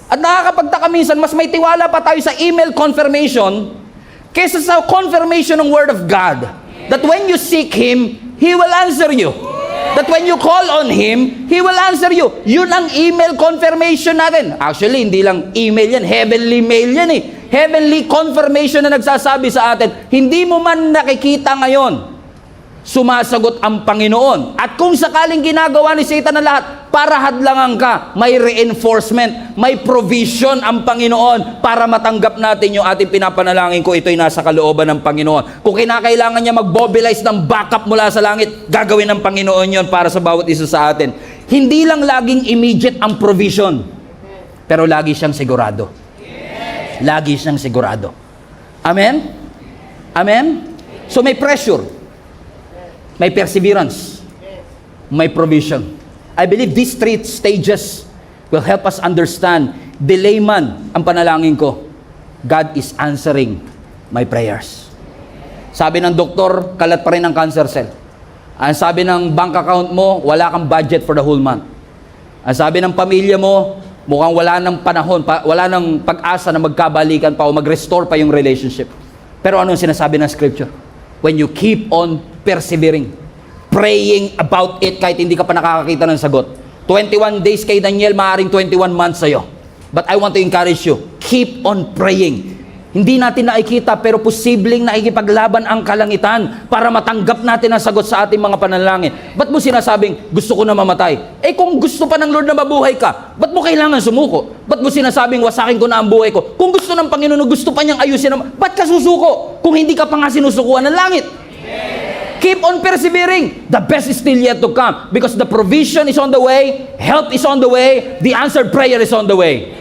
Speaker 1: At nakakapagtaka minsan, mas may tiwala pa tayo sa email confirmation kaysa sa confirmation ng Word of God. That when you seek Him, He will answer you. That when you call on Him, He will answer you. Yun ang email confirmation natin. Actually, hindi lang email yan, heavenly mail yan eh. Heavenly confirmation na nagsasabi sa atin, hindi mo man nakikita ngayon, sumasagot ang Panginoon. At kung sakaling ginagawa ni Satan na lahat, para hadlangan ka, may reinforcement, may provision ang Panginoon para matanggap natin yung ating pinapanalangin ko, ito'y nasa kalooban ng Panginoon. Kung kinakailangan niya mag-mobilize ng backup mula sa langit, gagawin ng Panginoon yon para sa bawat isa sa atin. Hindi lang laging immediate ang provision, pero lagi siyang sigurado. Lagi siyang sigurado. Amen? Amen? So may pressure, may perseverance, may provision. I believe these 3 stages will help us understand, delay man ang panalangin ko, God is answering my prayers. Sabi ng doktor, kalat pa rin ang cancer cell. Ang sabi ng bank account mo, wala kang budget for the whole month. Ang sabi ng pamilya mo, mukhang wala ng panahon, wala ng pag-asa na magkabalikan pa o mag-restore pa yung relationship. Pero ano ang sinasabi ng scripture? When you keep on persevering, praying about it kahit hindi ka pa nakakakita ng sagot. 21 days kay Daniel, maaaring 21 months sa'yo. But I want to encourage you, keep on praying. Hindi natin nakikita pero posibleng nakikipaglaban ang kalangitan para matanggap natin ang sagot sa ating mga panalangin. Ba't mo sinasabing, gusto ko na mamatay? Eh kung gusto pa ng Lord na mabuhay ka, ba't mo kailangan sumuko? Ba't mo sinasabing, wasakin ko na ang buhay ko? Kung gusto ng Panginoon, gusto pa niyang ayusin naman, ba't ka susuko? Kung hindi ka pa nga sinusukuan ng langit. Keep on persevering. The best is still yet to come because the provision is on the way, help is on the way, the answered prayer is on the way.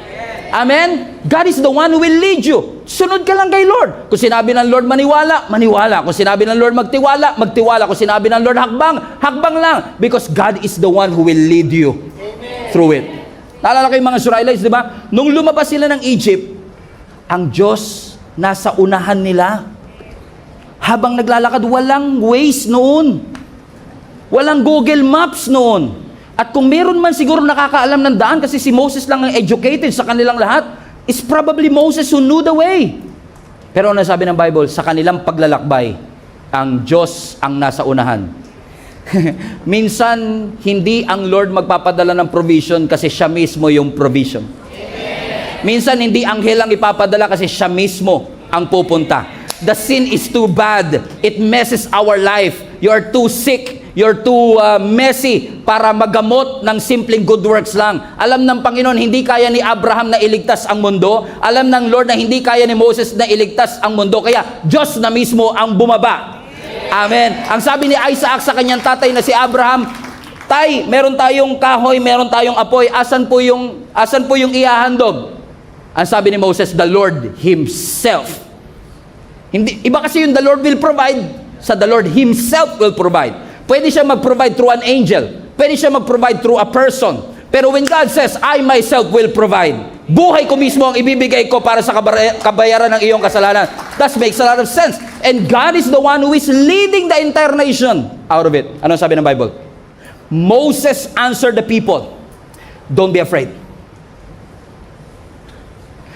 Speaker 1: Amen? God is the one who will lead you. Sunod ka lang kay Lord. Kung sinabi ng Lord maniwala, maniwala. Kung sinabi ng Lord magtiwala, magtiwala. Kung sinabi ng Lord hakbang, hakbang lang. Because God is the one who will lead you through it. Naalala kayo mga Israelites, di ba? Nung lumabas sila ng Egypt, ang Diyos nasa unahan nila. Habang naglalakad, walang Waze noon. Walang Google Maps noon. At kung meron man siguro nakakaalam ng daan, kasi si Moses lang ang educated sa kanilang lahat, it's probably Moses who knew the way. Pero ano sabi ng Bible? Sa kanilang paglalakbay, ang Diyos ang nasa unahan. Minsan, hindi ang Lord magpapadala ng provision kasi siya mismo yung provision. Minsan, hindi anghel ang ipapadala kasi siya mismo ang pupunta. The sin is too bad. It messes our life. You're too sick. You're too messy para magamot ng simpleng good works lang. Alam ng Panginoon, hindi kaya ni Abraham na iligtas ang mundo. Alam ng Lord na hindi kaya ni Moses na iligtas ang mundo. Kaya Diyos na mismo ang bumaba. Amen. Ang sabi ni Isaac sa kanyang tatay na si Abraham, Tay, meron tayong kahoy, meron tayong apoy. Asan po yung ihahandog? Ang sabi ni Moses, the Lord Himself. Hindi, iba kasi yung the Lord will provide, sa the Lord Himself will provide. Pwede siya mag-provide through an angel. Pwede siya mag-provide through a person. Pero when God says, I myself will provide, buhay ko mismo ang ibibigay ko para sa kabayaran ng iyong kasalanan. That makes a lot of sense. And God is the one who is leading the entire nation out of it. Ano sabi ng Bible? Moses answered the people, don't be afraid.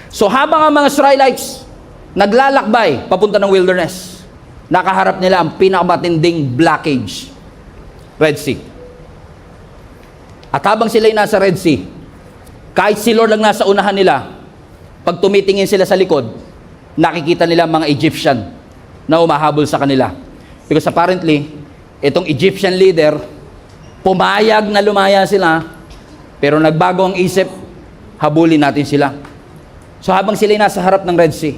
Speaker 1: So habang ang mga Israelites naglalakbay papunta ng wilderness, nakaharap nila ang pinakamatinding blockage, Red Sea. At habang sila'y nasa Red Sea, kahit si Lord lang nasa unahan nila, pag tumitingin sila sa likod, nakikita nila mga Egyptian na umahabol sa kanila. Because apparently, itong Egyptian leader, pumayag na lumaya sila, pero nagbago ang isip, habulin natin sila. So habang sila'y nasa harap ng Red Sea,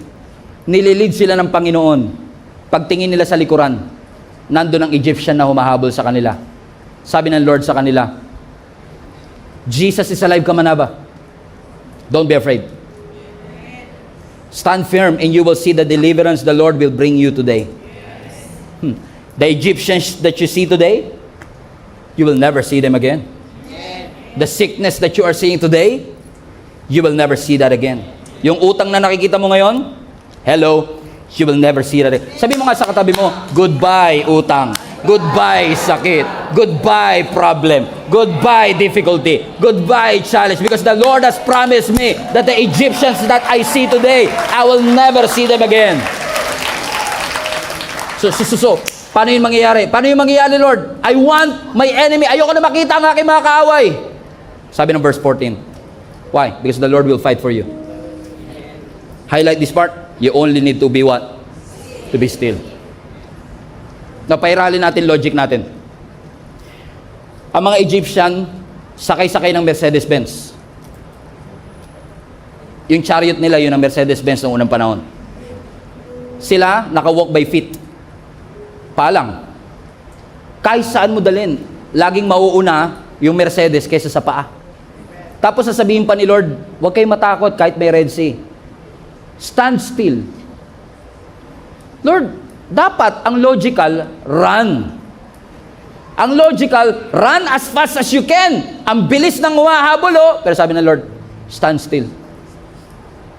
Speaker 1: nililid sila ng Panginoon. Pagtingin nila sa likuran, nandun ang Egyptian na humahabol sa kanila. Sabi ng Lord sa kanila, Jesus is alive, ka man ba? Don't be afraid. Stand firm and you will see the deliverance the Lord will bring you today. The Egyptians that you see today, you will never see them again. The sickness that you are seeing today, you will never see that again. Yung utang na nakikita mo ngayon, hello, you will never see that again. Sabi mo nga sa katabi mo, goodbye utang. Goodbye sakit. Goodbye problem. Goodbye difficulty. Goodbye challenge. Because the Lord has promised me that the Egyptians that I see today, I will never see them again. So Paano yun mangyayari? Paano yun mangyayari, Lord? I want my enemy. Ayoko na makita ang aking mga kaaway. Sabi ng verse 14. Why? Because the Lord will fight for you. Highlight this part. You only need to be what? To be still. Napairali natin logic natin. Ang mga Egyptian, sakay-sakay ng Mercedes-Benz. Yung chariot nila, yun ang Mercedes-Benz noong unang panahon. Sila, naka-walk by feet. Paalang. Kahit saan mo dalhin, laging mauuna yung Mercedes kaysa sa paa. Tapos sasabihin pa ni Lord, huwag kayong matakot kahit may Red Sea. Stand still. Lord, dapat ang logical, run. Ang logical, run as fast as you can. Ang bilis ng humahabol, oh. Pero sabi ng Lord, stand still.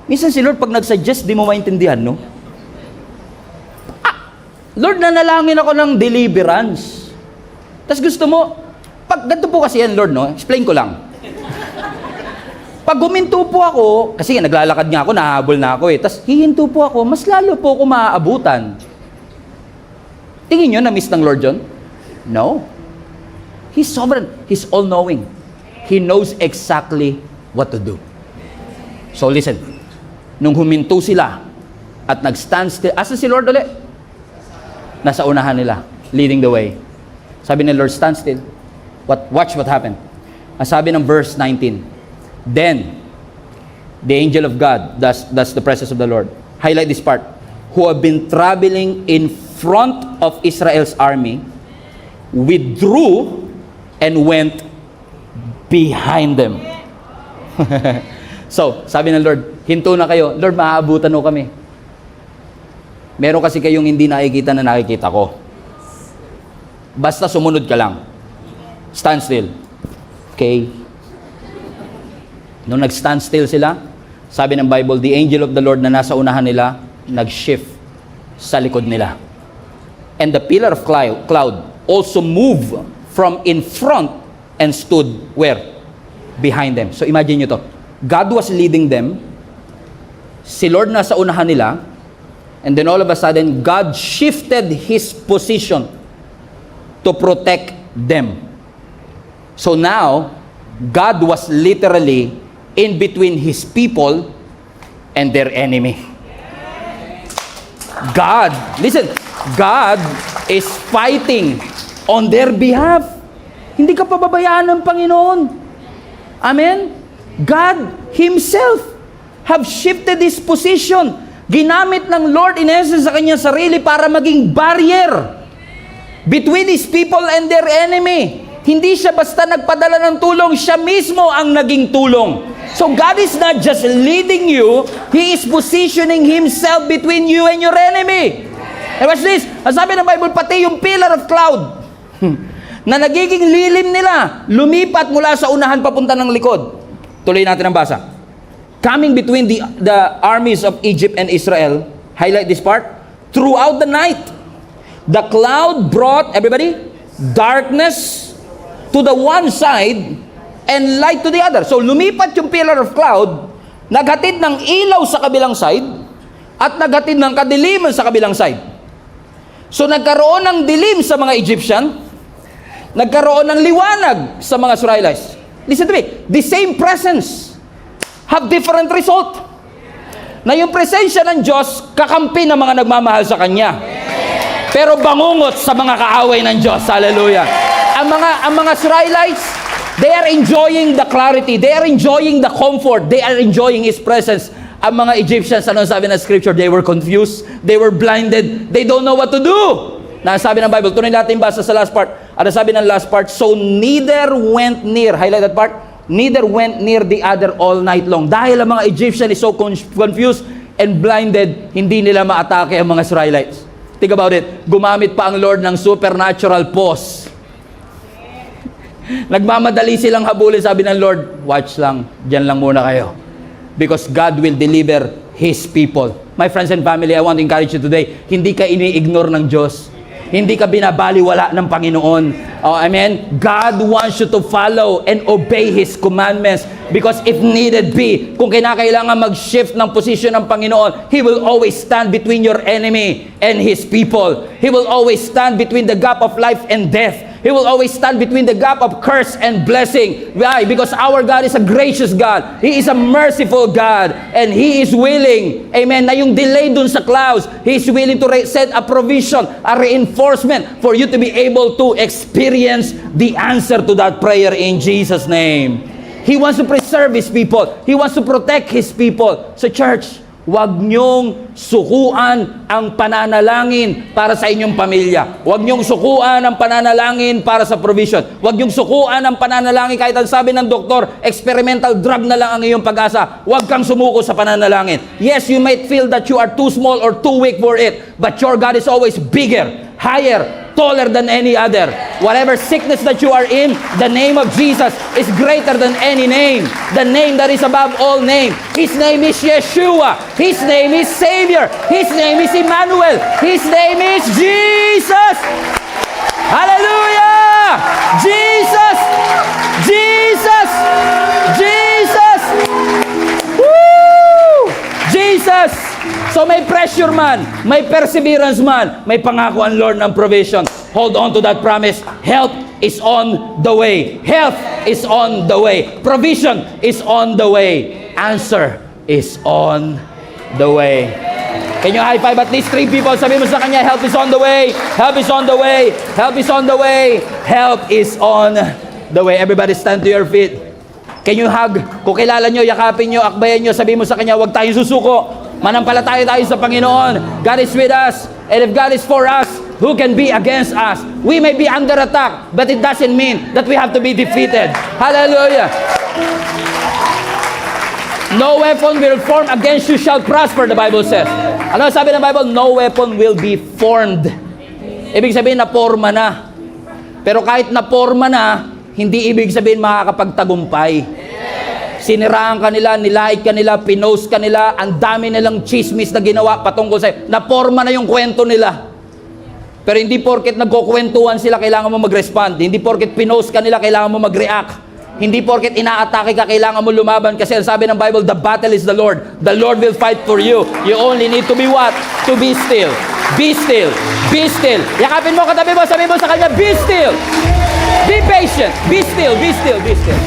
Speaker 1: Minsan si Lord, pag nag-suggest, di mo maintindihan, no? Lord, nanalangin ako ng deliverance. Tapos gusto mo, pag ganito po kasi yan, Lord, no? Explain ko lang. Pag huminto po ako, kasi naglalakad nga ako, nahabol na ako eh. Tapos hihinto po ako, mas lalo po ako maaabutan. Tingin nyo, na-miss ng Lord John? No. He's sovereign. He's all-knowing. He knows exactly what to do. So listen, nung huminto sila at nag-stand still, asa si Lord ulit? Nasa unahan nila, leading the way. Sabi ni Lord, stand still. Watch what happened. Ang sabi ng verse 19, then, the angel of God, that's the presence of the Lord. Highlight this part. Who have been traveling in front of Israel's army, withdrew and went behind them. So, sabi ng Lord, hinto na kayo. Lord, maaabutan mo kami. Meron kasi kayong hindi nakikita na nakikita ko. Basta sumunod ka lang. Stand still. Okay? Nung nag-stand still sila, sabi ng Bible, the angel of the Lord na nasa unahan nila, nag-shift sa likod nila. And the pillar of cloud also moved from in front and stood where? Behind them. So imagine nyo to. God was leading them. Si Lord nasa unahan nila. And then all of a sudden, God shifted His position to protect them. So now, God was literally in between His people and their enemy. God, listen, God is fighting on their behalf. Hindi ka pababayaan ng Panginoon. Amen? God Himself have shifted His position. Ginamit ng Lord in essence sa kanyang sarili para maging barrier between His people and their enemy. Hindi siya basta nagpadala ng tulong, siya mismo ang naging tulong. So God is not just leading you, He is positioning Himself between you and your enemy. And watch this, ang sabi ng Bible, pati yung pillar of cloud na nagiging lilim nila, lumipat mula sa unahan papunta ng likod. Tuloy natin ang basa. Coming between the armies of Egypt and Israel, highlight this part, throughout the night, the cloud brought, everybody, darkness to the one side and light to the other. So lumipat yung pillar of cloud, naghatid ng ilaw sa kabilang side, at naghatid ng kadiliman sa kabilang side. So nagkaroon ng dilim sa mga Egyptian, nagkaroon ng liwanag sa mga Israelites. Listen to me, the same presence have different result. Na yung presensya ng Diyos, kakampi ng mga nagmamahal sa Kanya. Pero bangungot sa mga kaaway ng Diyos. Hallelujah. Ang mga Israelites, they are enjoying the clarity. They are enjoying the comfort. They are enjoying His presence. Ang mga Egyptians, ano sabi ng scripture? They were confused. They were blinded. They don't know what to do. Nasabi ng Bible, tunay natin basa sa last part. Ano sabi ng last part? So neither went near. Highlight that part. Neither went near the other all night long. Dahil ang mga Egyptian is so confused and blinded, hindi nila maatake ang mga Israelites. Think about it. Gumamit pa ang Lord ng supernatural pause. Nagmamadali silang habulin, sabi ng Lord, watch lang, dyan lang muna kayo. Because God will deliver His people. My friends and family, I want to encourage you today, hindi ka ini-ignore ng Diyos. Hindi ka binabaliwala ng Panginoon. Oh, amen? God wants you to follow and obey His commandments because if needed be, kung kinakailangan mag-shift ng position ng Panginoon, He will always stand between your enemy and His people. He will always stand between the gap of life and death. He will always stand between the gap of curse and blessing. Why? Because our God is a gracious God. He is a merciful God. And He is willing, amen, na yung delay dun sa clouds, He is willing to set a provision, a reinforcement for you to be able to experience the answer to that prayer in Jesus' name. He wants to preserve His people. He wants to protect His people. So church, huwag niyong sukuan ang pananalangin para sa inyong pamilya. Huwag niyong sukuan ang pananalangin para sa provision. Huwag niyong sukuan ang pananalangin kahit ang sabi ng doktor, experimental drug na lang ang iyong pag-asa. Huwag kang sumuko sa pananalangin. Yes, you might feel that you are too small or too weak for it, but your God is always bigger, higher, taller than any other. Whatever sickness that you are in, the name of Jesus is greater than any name. The name that is above all name. His name is Yeshua. His name is Savior. His name is Emmanuel. His name is Jesus. Hallelujah! Jesus! Jesus! Jesus! Woo! Jesus! So may pressure man, may perseverance man, may pangako ang Lord ng provision. Hold on to that promise. Help is on the way. Health is on the way. Provision is on the way. Answer is on the way. Can you high five at least 3 people? Sabi mo sa kanya, help is on the way. Help is on the way. Help is on the way. Help is on the way. Everybody stand to your feet. Can you hug? Kung kilala nyo, yakapin nyo, akbayan nyo, sabi mo sa kanya, huwag tayong susuko. Manampalataya tayo sa Panginoon. God is with us. And if God is for us, who can be against us? We may be under attack, but it doesn't mean that we have to be defeated. Hallelujah. No weapon will form against you shall prosper, the Bible says. Ano sabi ng Bible? No weapon will be formed. Ibig sabihin na forma na. Pero kahit na forma na, hindi ibig sabihin makakapagtagumpay. Siniraan ka nila, nilait ka nila, pinost ka nila, ang dami nilang chismis na ginawa patungkol sa'yo. Naporma na yung kwento nila. Pero hindi porket nagkukwentuhan sila, kailangan mo mag-respond. Hindi porket pinost ka nila, kailangan mo mag-react. Hindi porket inaatake ka, kailangan mo lumaban. Kasi sabi ng Bible, the battle is the Lord. The Lord will fight for you. You only need to be what? To be still. Be still. Be still. Yakapin mo, katabi mo, sabi mo sa kanya, be still. Be patient. Be still. Be still. Be still.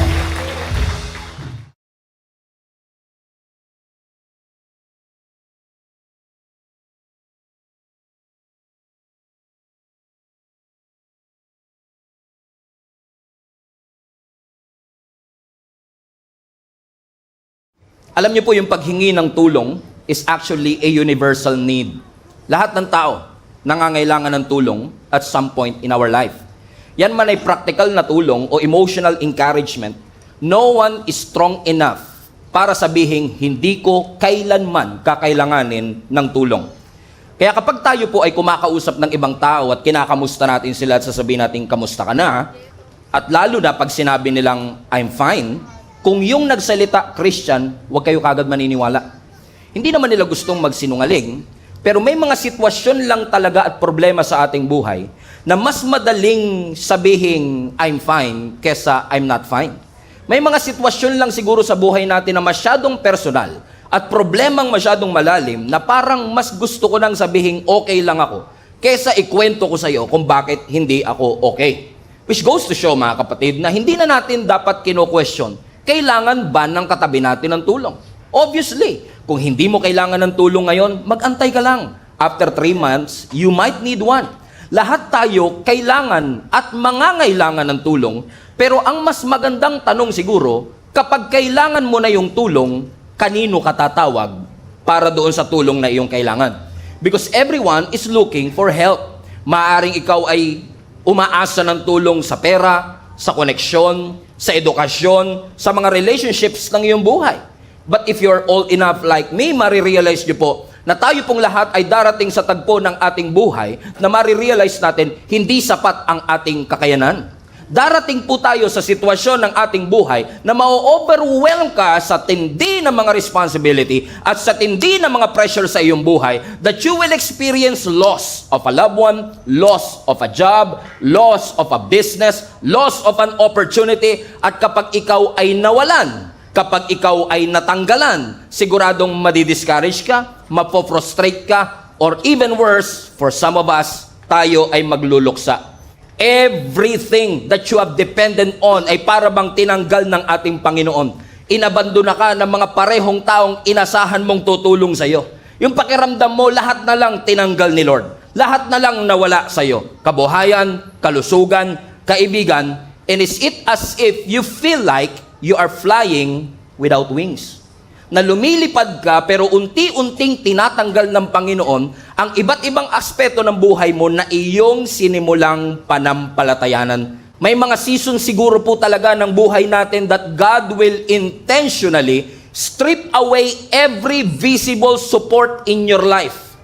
Speaker 1: Alam niyo po, yung paghingi ng tulong is actually a universal need. Lahat ng tao nangangailangan ng tulong at some point in our life. Yan man ay practical na tulong o emotional encouragement, no one is strong enough para sabihin, hindi ko kailanman kakailanganin ng tulong. Kaya kapag tayo po ay kumakausap ng ibang tao at kinakamusta natin sila at sasabihin natin, kamusta ka na? At lalo na pag sinabi nilang, I'm fine, kung yung nagsalita Christian, huwag kayo kagad maniniwala. Hindi naman nila gustong magsinungaling, pero may mga sitwasyon lang talaga at problema sa ating buhay na mas madaling sabihin I'm fine kesa I'm not fine. May mga sitwasyon lang siguro sa buhay natin na masyadong personal at problemang masyadong malalim na parang mas gusto ko nang sabihin okay lang ako kesa ikwento ko sa iyo kung bakit hindi ako okay. Which goes to show, mga kapatid, na hindi na natin dapat kino-question, kailangan ba ng katabi natin ng tulong? Obviously, kung hindi mo kailangan ng tulong ngayon, mag-antay ka lang. After 3 months, you might need one. Lahat tayo kailangan at mangangailangan ng tulong, pero ang mas magandang tanong siguro, kapag kailangan mo na yung tulong, kanino ka tatawag para doon sa tulong na iyong kailangan? Because everyone is looking for help. Maaring ikaw ay umaasa ng tulong sa pera, sa koneksyon, sa edukasyon, sa mga relationships ng iyong buhay. But if you're old enough like me, marirealize nyo po na tayo pong lahat ay darating sa tagpo ng ating buhay na marirealize natin hindi sapat ang ating kakayanan. Darating po tayo sa sitwasyon ng ating buhay na ma-overwhelm ka sa tindi ng mga responsibility at sa tindi ng mga pressure sa iyong buhay, that you will experience loss of a loved one, loss of a job, loss of a business, loss of an opportunity. At kapag ikaw ay nawalan, kapag ikaw ay natanggalan, siguradong madidiscourage ka, mapofrustrate ka, or even worse, for some of us, tayo ay magluluksa. Everything that you have depended on ay para bang tinanggal ng ating Panginoon. Inabandona ka ng mga parehong taong inasahan mong tutulong sa iyo. Yung pakiramdam mo, lahat na lang tinanggal ni Lord. Lahat na lang nawala sa iyo. Kabuhayan, kalusugan, kaibigan, and is it as if you feel like you are flying without wings. Na lumilipad ka pero unti-unting tinatanggal ng Panginoon ang iba't ibang aspeto ng buhay mo na iyong sinimulang panampalatayanan. May mga season siguro po talaga ng buhay natin that God will intentionally strip away every visible support in your life.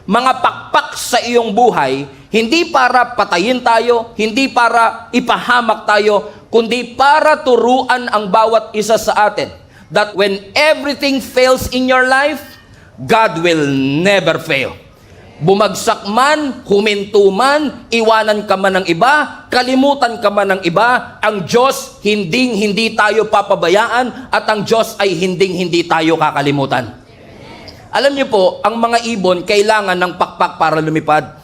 Speaker 1: Mga pakpak sa iyong buhay, hindi para patayin tayo, hindi para ipahamak tayo, kundi para turuan ang bawat isa sa atin that when everything fails in your life, God will never fail. Bumagsak man, huminto man, iwanan ka man ng iba, kalimutan ka man ng iba, ang Diyos hindi tayo papabayaan at ang Diyos ay hindi tayo kakalimutan. Alam niyo po, ang mga ibon kailangan ng pakpak para lumipad.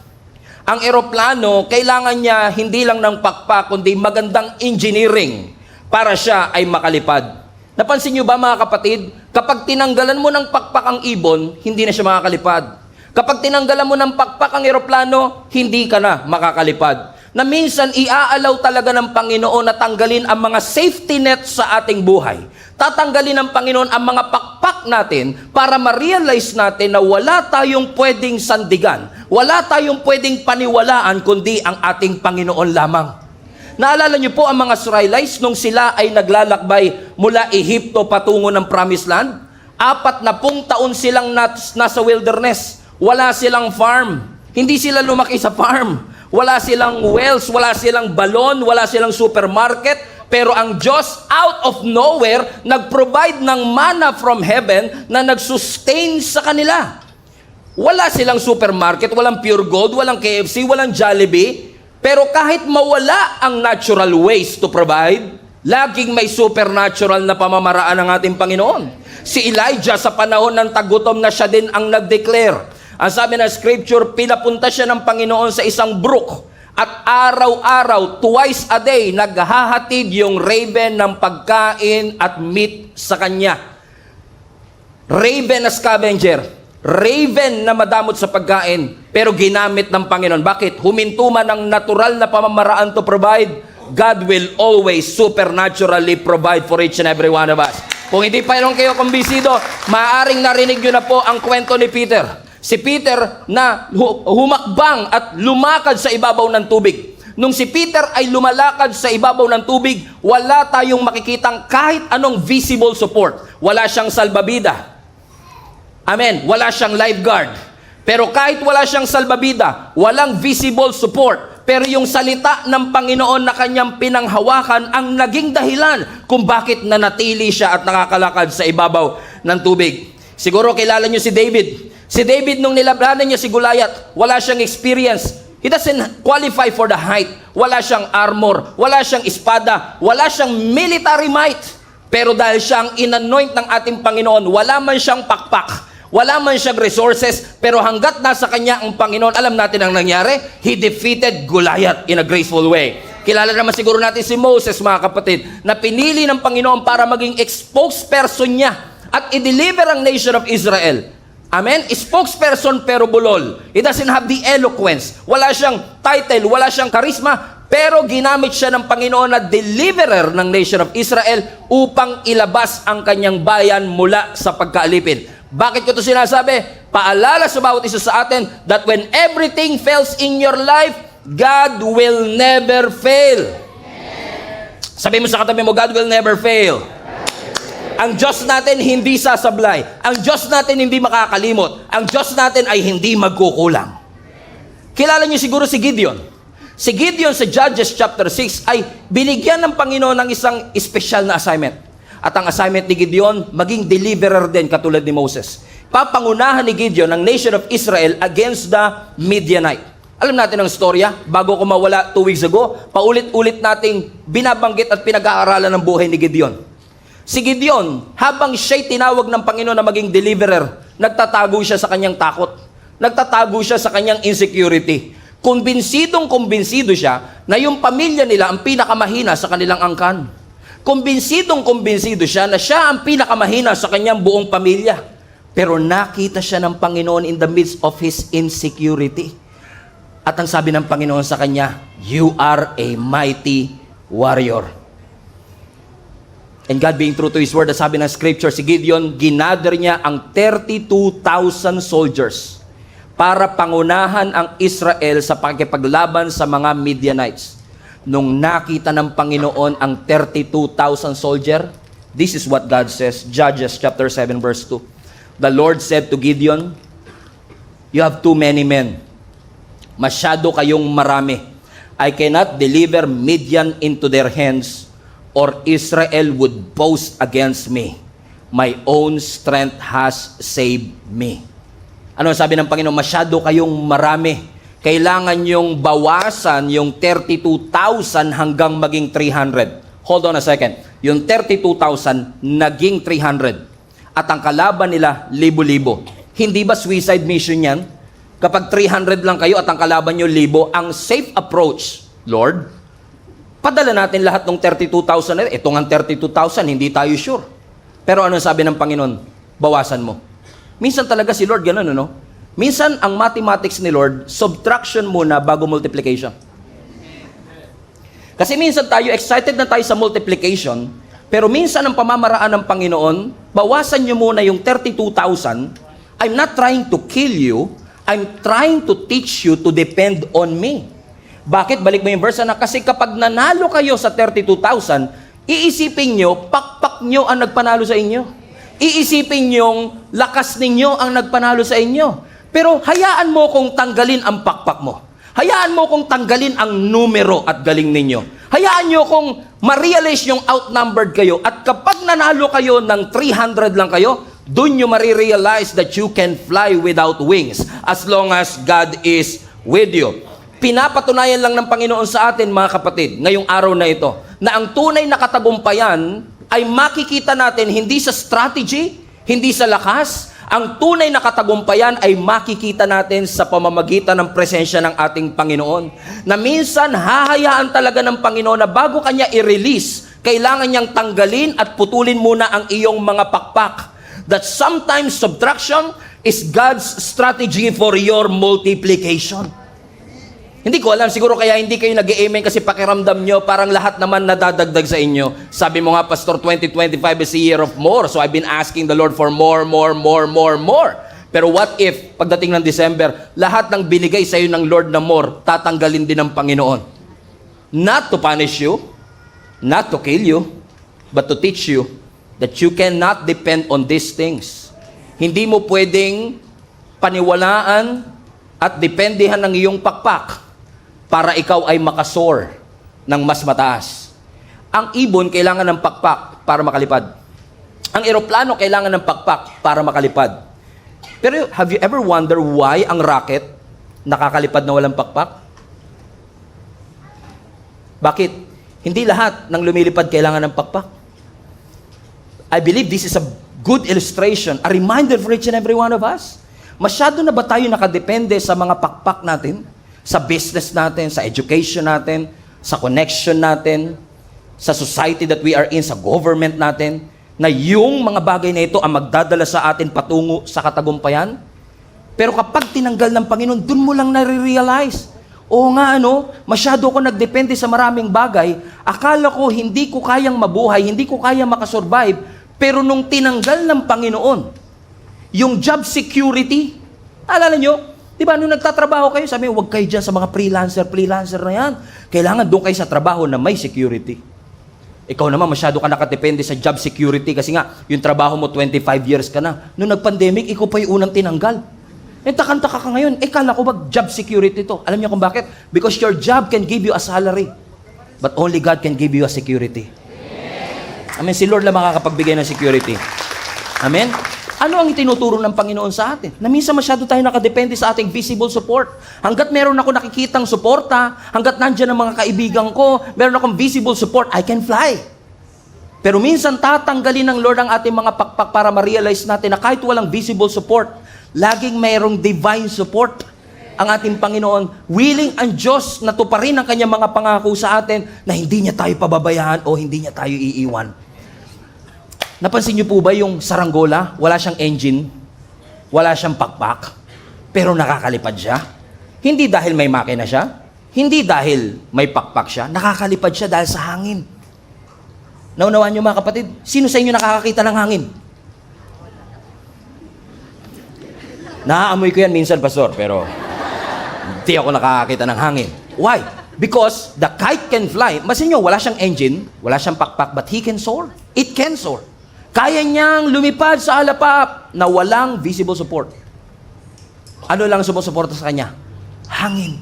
Speaker 1: Ang eroplano, kailangan niya hindi lang ng pakpak, kundi magandang engineering para siya ay makalipad. Napansin niyo ba mga kapatid, kapag tinanggalan mo ng pakpak ang ibon, hindi na siya makakalipad. Kapag tinanggalan mo ng pakpak ang eroplano, hindi ka na makakalipad. Na minsan iaalaw talaga ng Panginoon na tanggalin ang mga safety net sa ating buhay. Tatanggalin ng Panginoon ang mga pakpak natin para ma-realize natin na wala tayong pwedeng sandigan, wala tayong pwedeng paniwalaan kundi ang ating Panginoon lamang. Naalala niyo po ang mga Israelites nung sila ay naglalakbay mula Ehipto patungo ng Promised Land? 40 taon silang nasa wilderness. Wala silang farm. Hindi sila lumaki sa farm. Wala silang wells, wala silang balon, wala silang supermarket. Pero ang Diyos out of nowhere nag-provide ng manna from heaven na nag-sustain sa kanila. Wala silang supermarket, walang Pure Gold, walang KFC, walang Jollibee. Pero kahit mawala ang natural ways to provide, laging may supernatural na pamamaraan ng ating Panginoon. Si Elijah sa panahon ng tagutom na siya din ang nag-declare. Ang sabi ng scripture, pinapunta siya ng Panginoon sa isang brook at araw-araw, twice a day, naghahatid yung raven ng pagkain at meat sa kanya. Raven na scavenger. Raven na madamot sa pagkain, pero ginamit ng Panginoon. Bakit? Huminto man ang natural na pamamaraan to provide, God will always supernaturally provide for each and every one of us. Kung hindi pa rin kayo kumbisido, maaaring narinig nyo na po ang kwento ni Peter. Si Peter na humakbang at lumakad sa ibabaw ng tubig. Nung si Peter ay lumalakad sa ibabaw ng tubig, wala tayong makikitang kahit anong visible support. Wala siyang salbabida. Amen. Wala siyang lifeguard. Pero kahit wala siyang salbabida, walang visible support. Pero yung salita ng Panginoon na kanyang pinanghawakan ang naging dahilan kung bakit nanatili siya at nakakalakad sa ibabaw ng tubig. Siguro kilala niyo si David. Si David nung nilabanan niya si Goliath, wala siyang experience. He doesn't qualify for the height. Wala siyang armor, wala siyang espada, wala siyang military might. Pero dahil siyang inanoint ng ating Panginoon, wala man siyang pakpak. Wala man siyang resources, pero hanggat nasa kanya ang Panginoon, alam natin ang nangyari, he defeated Goliath in a graceful way. Kilala naman siguro natin si Moses, mga kapatid, na pinili ng Panginoon para maging spokesperson niya at i-deliver ang nation of Israel. Amen? Spokesperson pero bulol. He doesn't have the eloquence. Wala siyang title, wala siyang charisma, pero ginamit siya ng Panginoon na deliverer ng nation of Israel upang ilabas ang kanyang bayan mula sa pagkaalipin. Bakit ko ito sinasabi? Paalala sa bawat isa sa atin that when everything fails in your life, God will never fail. Sabi mo sa katabi mo, God will never fail. Ang Diyos natin hindi sasablay. Ang Diyos natin hindi makakalimot. Ang Diyos natin ay hindi magkukulang. Kilala niyo siguro si Gideon. Si Gideon sa Judges chapter 6 ay binigyan ng Panginoon ng isang special na assignment. At ang assignment ni Gideon, maging deliverer din katulad ni Moses. Papangunahan ni Gideon ang nation of Israel against the Midianite. Alam natin ang storya, bago ko mawala 2 weeks ago, paulit-ulit nating binabanggit at pinag-aaralan ng buhay ni Gideon. Si Gideon, habang siya'y tinawag ng Panginoon na maging deliverer, nagtatago siya sa kanyang takot. Nagtatago siya sa kanyang insecurity. Kumbinsidong-kumbinsido siya na yung pamilya nila ang pinakamahina sa kanilang angkan. Kumbinsidong-kumbinsido siya na siya ang pinakamahina sa kanyang buong pamilya. Pero nakita siya ng Panginoon in the midst of his insecurity. At ang sabi ng Panginoon sa kanya, "You are a mighty warrior." And God being true to His word, ang sabi ng scripture, si Gideon, ginather niya ang 32,000 soldiers para pangunahan ang Israel sa pakikipaglaban sa mga Midianites. Nung nakita ng Panginoon ang 32,000 soldier, this is what God says, Judges chapter 7 verse 2. The Lord said to Gideon, "You have too many men. Masyado kayong marami. I cannot deliver Midian into their hands, or Israel would boast against me. My own strength has saved me." Ano sabi ng Panginoon? Masyado kayong marami. Kailangan yung bawasan yung 32,000 hanggang maging 300. Hold on a second. Yung 32,000 naging 300. At ang kalaban nila, libo-libo. Hindi ba suicide mission yan? Kapag 300 lang kayo at ang kalaban nyo libo, ang safe approach, Lord, padala natin lahat ng 32,000 na ito nga 32,000, hindi tayo sure. Pero ano sabi ng Panginoon? Bawasan mo. Minsan talaga si Lord ganun, ano? Minsan ang mathematics ni Lord, subtraction muna bago multiplication. Kasi minsan tayo, excited na tayo sa multiplication, pero minsan ang pamamaraan ng Panginoon, bawasan nyo muna yung 32,000. I'm not trying to kill you, I'm trying to teach you to depend on me. Bakit? Balik mo yung verse na kasi kapag nanalo kayo sa 32,000, iisipin nyo, pakpak nyo ang nagpanalo sa inyo. Iisipin nyong lakas ninyo ang nagpanalo sa inyo. Pero hayaan mo kung tanggalin ang pakpak mo. Hayaan mo kung tanggalin ang numero at galing ninyo. Hayaan nyo kung ma-realize yung outnumbered kayo. At kapag nanalo kayo ng 300 lang kayo, doon nyo marirealize that you can fly without wings as long as God is with you. Pinapatunayan lang ng Panginoon sa atin, mga kapatid, ngayong araw na ito, na ang tunay na katagumpayan ay makikita natin hindi sa strategy, hindi sa lakas. Ang tunay na katagumpayan ay makikita natin sa pamamagitan ng presensya ng ating Panginoon. Na minsan, hahayaan talaga ng Panginoon na bago kanya i-release, kailangan niyang tanggalin at putulin muna ang iyong mga pakpak. That sometimes subtraction is God's strategy for your multiplication. Hindi ko alam, siguro kaya hindi kayo nag-amen kasi pakiramdam nyo, parang lahat naman nadadagdag sa inyo. Sabi mo nga, Pastor, 2025 is a year of more. So I've been asking the Lord for more. Pero what if, pagdating ng December, lahat ng binigay sa iyo ng Lord na more, tatanggalin din ng Panginoon? Not to punish you, not to kill you, but to teach you that you cannot depend on these things. Hindi mo pwedeng paniwalaan at dependihan ng iyong pakpak para ikaw ay makasoar ng mas mataas. Ang ibon kailangan ng pakpak para makalipad. Ang eroplano kailangan ng pakpak para makalipad. Pero have you ever wondered why ang rocket nakakalipad na walang pakpak? Bakit? Hindi lahat ng lumilipad kailangan ng pakpak. I believe this is a good illustration, a reminder for each and every one of us. Masyado na ba tayo nakadepende sa mga pakpak natin? Sa business natin, sa education natin, sa connection natin, sa society that we are in, sa government natin, na yung mga bagay na ito ang magdadala sa atin patungo sa katagumpayan? Pero kapag tinanggal ng Panginoon, dun mo lang nare-realize, oo nga masyado ko nagdepende sa maraming bagay, akala ko hindi ko kayang mabuhay, hindi ko kayang makasurvive, pero nung tinanggal ng Panginoon, yung job security, alala nyo, di ba, nung nagtatrabaho kayo, sabi, huwag kayo dyan sa mga freelancer na yan. Kailangan doon kayo sa trabaho na may security. Ikaw naman, masyado ka nakadepende sa job security kasi nga, yung trabaho mo, 25 years ka na. Nung nag-pandemic, ikaw pa yung unang tinanggal. Taka-taka ka ngayon. Kala ko ba job security to? Alam niyo kung bakit? Because your job can give you a salary. But only God can give you a security. Amen. Si Lord lang makakapagbigay ng security. Amen. Ano ang itinuturo ng Panginoon sa atin? Na minsan masyado tayo nakadepende sa ating visible support. Hanggat meron ako nakikitang suporta, hanggat nandyan ang mga kaibigan ko, meron akong visible support, I can fly. Pero minsan tatanggalin ng Lord ang ating mga pakpak para ma-realize natin na kahit walang visible support, laging mayroong divine support ang ating Panginoon. Willing ang Diyos na tuparin ang kanyang mga pangako sa atin na hindi niya tayo pababayaan o hindi niya tayo iiwan. Napansin niyo po ba yung saranggola? Wala siyang engine, wala siyang pakpak, pero nakakalipad siya. Hindi dahil may makina siya, hindi dahil may pakpak siya, nakakalipad siya dahil sa hangin. Naunawaan niyo mga kapatid? Sino sa inyo nakakakita ng hangin? Naaamoy ko yan minsan, Pastor, pero hindi ako nakakakita ng hangin. Why? Because the kite can fly. Masin nyo, wala siyang engine, wala siyang pakpak, but he can soar. It can soar. Kaya niyang lumipad sa alapap na walang visible support. Ano lang sumusuporta sa kanya? Hangin.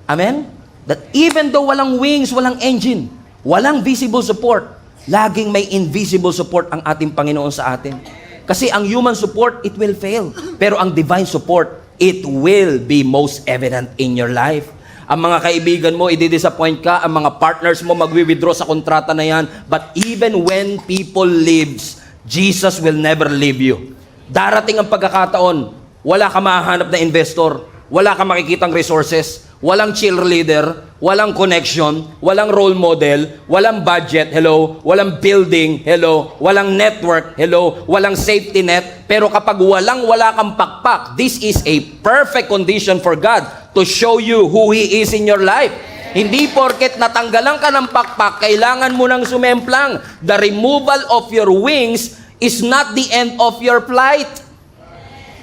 Speaker 1: Amen? That even though walang wings, walang engine, walang visible support, laging may invisible support ang ating Panginoon sa atin. Kasi ang human support, it will fail. Pero ang divine support, it will be most evident in your life. Ang mga kaibigan mo, i-disappoint ka. Ang mga partners mo, magwi-withdraw sa kontrata na yan. But even when people leaves, Jesus will never leave you. Darating ang pagkakataon, wala ka mahahanap na investor, wala ka makikitang resources, walang cheerleader, walang connection, walang role model, walang budget, hello, walang building, hello, walang network, hello, walang safety net. Pero kapag wala kang pakpak, this is a perfect condition for God to show you who He is in your life. Hindi porket natanggalan ka ng pakpak, kailangan mo nang sumemplang. The removal of your wings is not the end of your flight.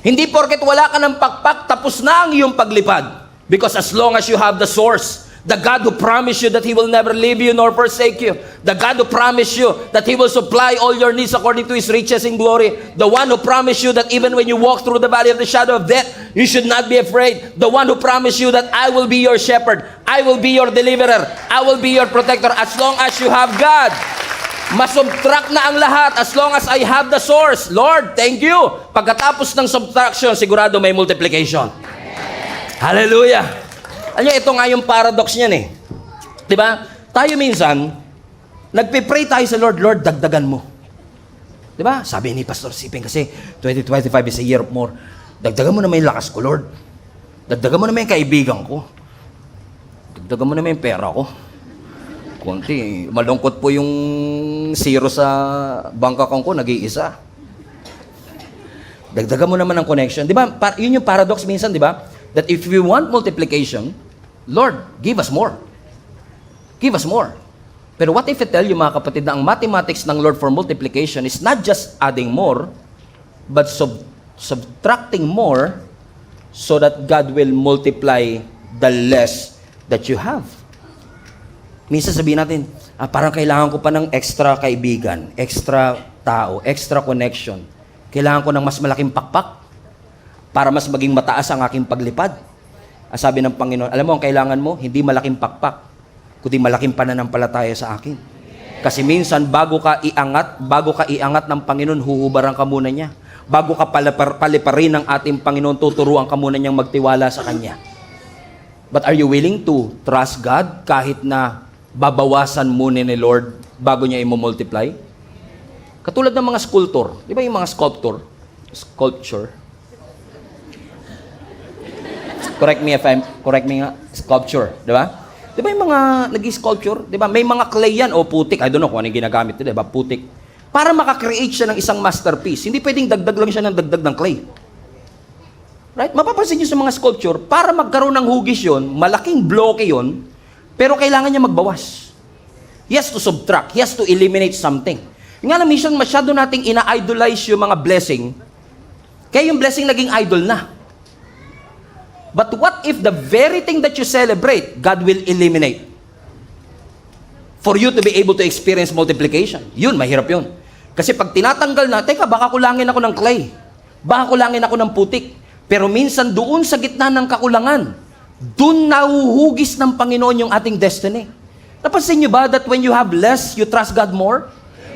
Speaker 1: Hindi porket wala ka ng pakpak, tapos na ang iyong paglipad. Because as long as you have the source, the God who promised you that He will never leave you nor forsake you, the God who promised you that He will supply all your needs according to His riches in glory, the one who promised you that even when you walk through the valley of the shadow of death, you should not be afraid, the one who promised you that I will be your shepherd, I will be your deliverer, I will be your protector. As long as you have God, masubtract na ang lahat as long as I have the source. Lord, thank you. Pagkatapos ng subtraction, sigurado may multiplication. Hallelujah. Alam niyo, ito nga yung paradox niyan eh. Diba? Tayo minsan, nagpe-pray tayo sa Lord, Lord, dagdagan mo. Diba? Sabi ni Pastor Siping kasi, 2025 is a year of more. Dagdagan mo naman yung lakas ko, Lord. Dagdagan mo naman yung kaibigan ko. Dagdagan mo naman yung pera ko. Kunti, malungkot po yung zero sa bank account ko, nag-iisa. Dagdagan mo naman ang connection. Diba? Yun yung paradox minsan, diba? That if we want multiplication, Lord, give us more. Give us more. Pero what if I tell you, mga kapatid, na ang mathematics ng Lord for multiplication is not just adding more, but subtracting more so that God will multiply the less that you have. Minsan sabihin natin, parang kailangan ko pa ng extra kaibigan, extra tao, extra connection. Kailangan ko ng mas malaking pakpak para mas maging mataas ang aking paglipad. Sabi ng Panginoon, alam mo, ang kailangan mo, hindi malaking pakpak, kundi malaking pananampalataya sa akin. Kasi minsan, bago ka iangat ng Panginoon, huhubaran ka muna niya. Bago ka paliparin ng ating Panginoon, tuturuan ka muna niyang magtiwala sa Kanya. But are you willing to trust God kahit na babawasan muna ni Lord bago niya i-multiply? Katulad ng mga sculptor. Di ba yung mga sculpture? Correct me nga, sculpture, di ba? Di ba yung mga nag-sculpture? Di ba? May mga clay yan o putik. I don't know kung ano yung ginagamit nila, di ba? Putik. Para makakreate siya ng isang masterpiece, hindi pwedeng dagdag lang siya ng dagdag ng clay. Right? Mapapansin niyo sa mga sculpture, para magkaroon ng hugis yon, malaking bloke yon, pero kailangan niya magbawas. He has to subtract. He has to eliminate something. Nga na, minsan masyado nating ina-idolize yung mga blessing, kaya yung blessing naging idol na. But what if the very thing that you celebrate, God will eliminate? For you to be able to experience multiplication. Yun, mahirap yun. Kasi pag tinatanggal na, teka, baka kulangin ako ng clay. Baka kulangin ako ng putik. Pero minsan doon sa gitna ng kakulangan, doon nahuhugis ng Panginoon yung ating destiny. Napansin niyo ba that when you have less, you trust God more?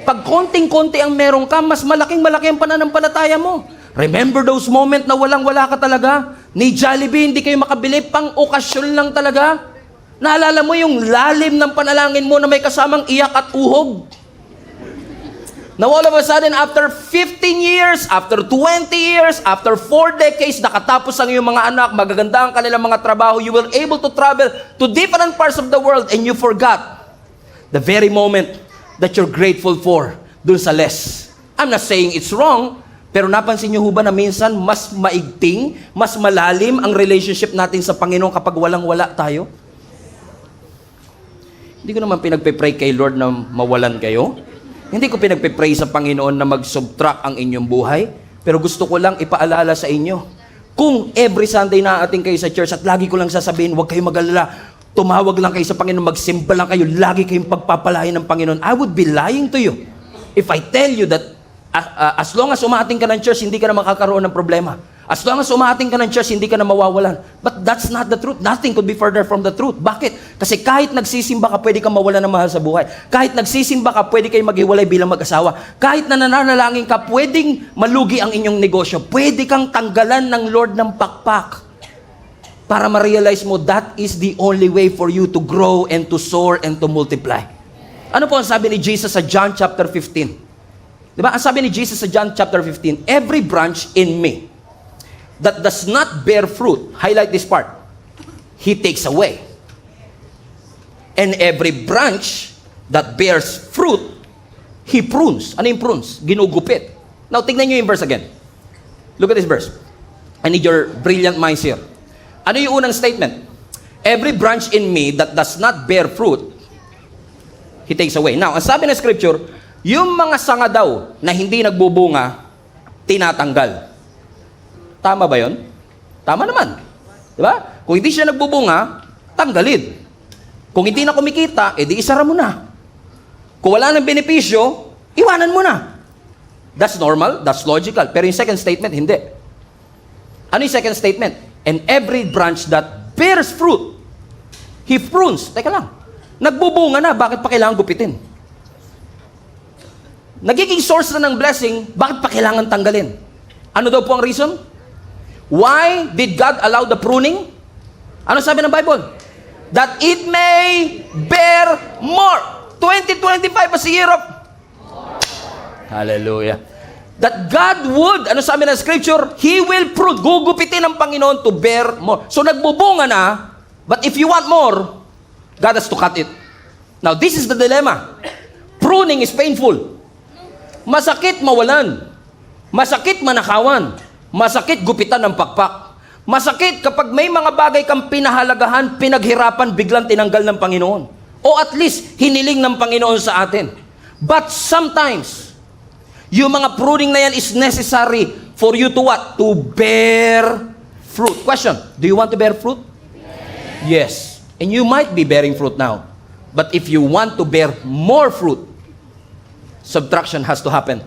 Speaker 1: Pag konting-konti ang meron ka, mas malaking-malaki ang pananampalataya mo. Remember those moment na walang-wala ka talaga? Ni Jollibee, hindi kayo makabili, pang okasyon lang talaga. Naalala mo yung lalim ng panalangin mo na may kasamang iyak at uhog? Now all of a sudden, after 15 years, after 20 years, after 4 decades, nakatapos ang iyong mga anak, magaganda ang kanilang mga trabaho, you were able to travel to different parts of the world and you forgot the very moment that you're grateful for dun sa less. I'm not saying it's wrong, pero napansin niyo ho ba na minsan mas maigting, mas malalim ang relationship natin sa Panginoon kapag walang-wala tayo? Hindi ko naman pinagpe-pray kay Lord na mawalan kayo. Hindi ko pinagpe-pray sa Panginoon na mag-subtract ang inyong buhay. Pero gusto ko lang ipaalala sa inyo. Kung every Sunday naating kayo sa church at lagi ko lang sasabihin, huwag kayong mag-alala, tumawag lang kayo sa Panginoon, magsimba lang kayo, lagi kayong pagpapalain ng Panginoon, I would be lying to you if I tell you that as long as umaating ka ng church, hindi ka na makakaroon ng problema. As long as umaating ka ng church, hindi ka na mawawalan. But that's not the truth. Nothing could be further from the truth. Bakit? Kasi kahit nagsisimba ka, pwede kang mawalan ng mahal sa buhay. Kahit nagsisimba ka, pwede kayong maghiwalay bilang mag-asawa. Kahit na nananalangin ka, pwedeng malugi ang inyong negosyo. Pwede kang tanggalan ng Lord ng pakpak para ma-realize mo that is the only way for you to grow and to soar and to multiply. Ano po ang sabi ni Jesus sa John chapter 15? Diba? Ang sabi ni Jesus sa John chapter 15, every branch in me that does not bear fruit, highlight this part, He takes away. And every branch that bears fruit, He prunes. Ano yung prunes? Ginugupit. Now, tignan nyo yung verse again. Look at this verse. I need your brilliant minds here. Ano yung unang statement? Every branch in me that does not bear fruit, He takes away. Now, ang sabi ng scripture, yung mga sanga daw na hindi nagbubunga, tinatanggal. Tama ba yun? Tama naman. Diba? Kung hindi siya nagbubunga, tanggalin. Kung hindi na kumikita, edi isara mo na. Kung wala ng benepisyo, iwanan mo na. That's normal, that's logical. Pero yung second statement, hindi. Ano yung second statement? And every branch that bears fruit, He prunes. Teka lang. Nagbubunga na, bakit pa kailangan gupitin? Nagiging source na ng blessing, bakit pa kailangan tanggalin? Ano daw po ang reason? Why did God allow the pruning? Ano sabi ng Bible? That it may bear more. 2025 as a year of Hallelujah. That God would, ano sabi ng scripture? He will prune. Gugupitin ng Panginoon to bear more. So nagbubunga na, but if you want more, God has to cut it. Now, this is the dilemma. Pruning is painful. Masakit mawalan. Masakit manakawan. Masakit gupitan ng pakpak. Masakit kapag may mga bagay kang pinahalagahan, pinaghirapan, biglang tinanggal ng Panginoon. O at least, hiniling ng Panginoon sa atin. But sometimes, yung mga pruning na yan is necessary for you to what? To bear fruit. Question, do you want to bear fruit? Yes. And you might be bearing fruit now. But if you want to bear more fruit, subtraction has to happen.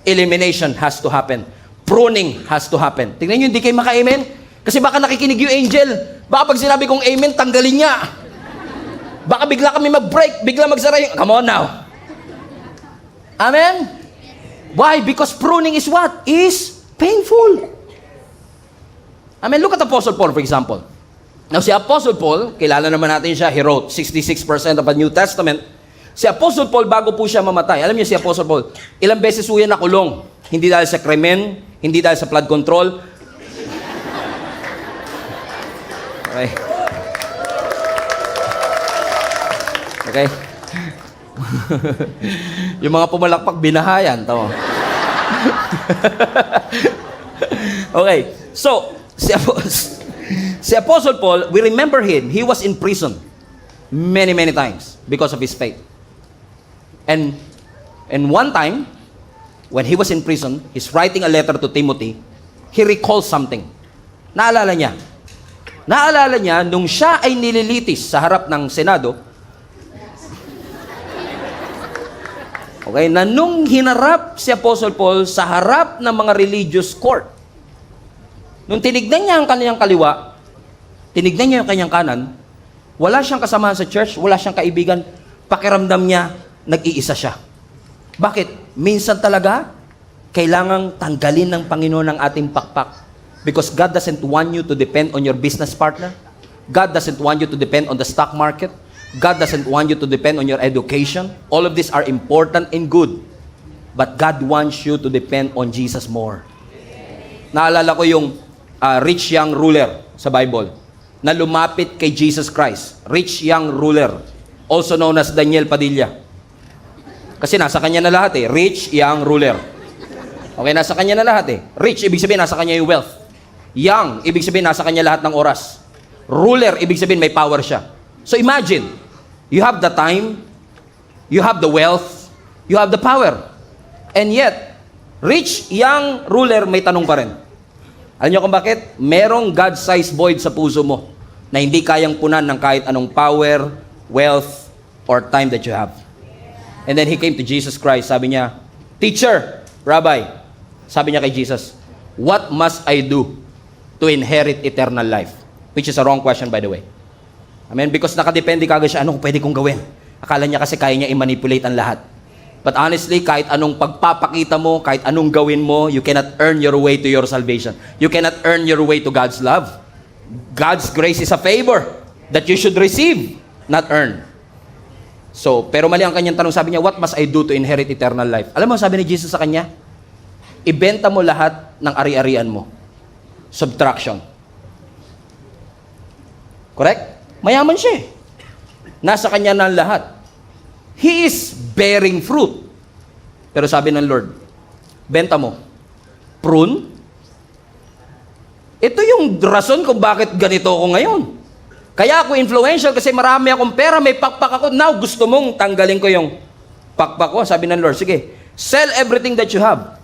Speaker 1: Elimination has to happen. Pruning has to happen. Tingnan nyo, hindi kayo maka-amen. Kasi baka nakikinig yung angel. Baka pag sinabi kong amen, tanggalin niya. Baka bigla kami mag-break, bigla magsara yung... Come on now. Amen? Why? Because pruning is what? Is painful. Amen? Look at Apostle Paul, for example. Now, si Apostle Paul, kilala naman natin siya, he wrote 66% of the New Testament. Si Apostle Paul, bago po siya mamatay, alam niyo si Apostle Paul, ilang beses po yan nakulong. Hindi dahil sa krimen, hindi dahil sa flood control. Okay. Okay. Yung mga pumalakpak, binahayan. Tama. Okay. So, si Apostle Paul, we remember him. He was in prison many, many times because of his faith. And one time, when he was in prison, he's writing a letter to Timothy, he recalls something. Naalala niya. Naalala niya, nung siya ay nililitis sa harap ng Senado, okay, na nung hinarap si Apostle Paul sa harap ng mga religious court, Nung tinignan niya ang kanyang kaliwa, tinignan niya yung kanyang kanan, wala siyang kasamahan sa church, wala siyang kaibigan, pakiramdam niya, nag-iisa siya. Bakit? Minsan talaga, kailangang tanggalin ng Panginoon ang ating pakpak. Because God doesn't want you to depend on your business partner. God doesn't want you to depend on the stock market. God doesn't want you to depend on your education. All of these are important and good. But God wants you to depend on Jesus more. Naalala ko yung rich young ruler sa Bible na lumapit kay Jesus Christ. Rich young ruler, also known as Daniel Padilla. Kasi nasa kanya na lahat eh. Rich young ruler. Okay, nasa kanya na lahat eh. Rich, ibig sabihin nasa kanya yung wealth. Young, ibig sabihin nasa kanya lahat ng oras. Ruler, ibig sabihin may power siya. So imagine, you have the time, you have the wealth, you have the power. And yet, rich, young, ruler, may tanong pa rin. Alam niyo kung bakit? Merong God-sized void sa puso mo na hindi kayang punan ng kahit anong power, wealth, or time that you have. And then he came to Jesus Christ. Sabi niya, Teacher, Rabbi, sabi niya kay Jesus, what must I do to inherit eternal life? Which is a wrong question, by the way. Amen? Because nakadepende kagad siya, anong pwede kong gawin? Akala niya kasi kaya niya i-manipulate ang lahat. But honestly, kahit anong pagpapakita mo, kahit anong gawin mo, you cannot earn your way to your salvation. You cannot earn your way to God's love. God's grace is a favor that you should receive, not earn. So, pero mali ang kanyang tanong, sabi niya, what must I do to inherit eternal life? Alam mo, sabi ni Jesus sa kanya, ibenta mo lahat ng ari-arian mo. Subtraction. Correct? Mayaman siya eh. Nasa kanya na ang lahat. He is bearing fruit. Pero sabi ng Lord, benta mo. Prune? Ito yung rason kung bakit ganito ako ngayon. Kaya ako influential kasi marami akong pera, may pakpak ako. Now, gusto mong tanggalin ko yung pakpak ko. Sabi ng Lord, sige, sell everything that you have.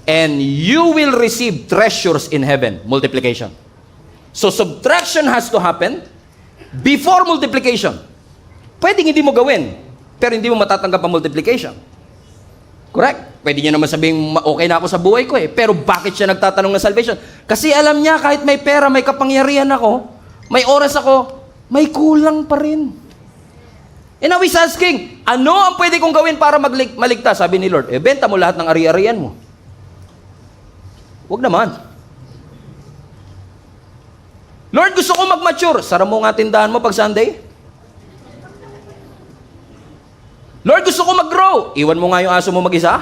Speaker 1: And you will receive treasures in heaven. Multiplication. So, subtraction has to happen before multiplication. Pwedeng hindi mo gawin, pero hindi mo matatanggap ang multiplication. Correct? Pwede niya naman sabihin, okay na ako sa buhay ko eh. Pero bakit siya nagtatanong ng salvation? Kasi alam niya, kahit may pera, may kapangyarihan ako, may oras ako, may kulang pa rin. And now he's asking, ano ang pwede kong gawin para maligtas? Sabi ni Lord, benta mo lahat ng ari-arian mo. Huwag naman. Lord, gusto ko mag-mature. Sara mo nga tindahan mo pag Sunday. Lord, gusto ko mag-grow. Iwan mo nga yung aso mo mag-isa.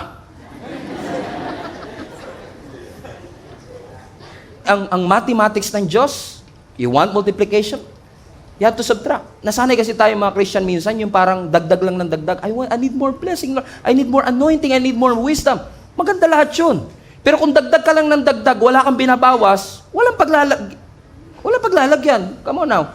Speaker 1: Ang mathematics ng Diyos, you want multiplication? You have to subtract. Nasanay kasi tayo mga Christian minsan, yung parang dagdag lang ng dagdag. I need more blessing, Lord. I need more anointing. I need more wisdom. Maganda lahat yun. Pero kung dagdag ka lang ng dagdag, wala kang binabawas, walang paglalagyan. Come on now.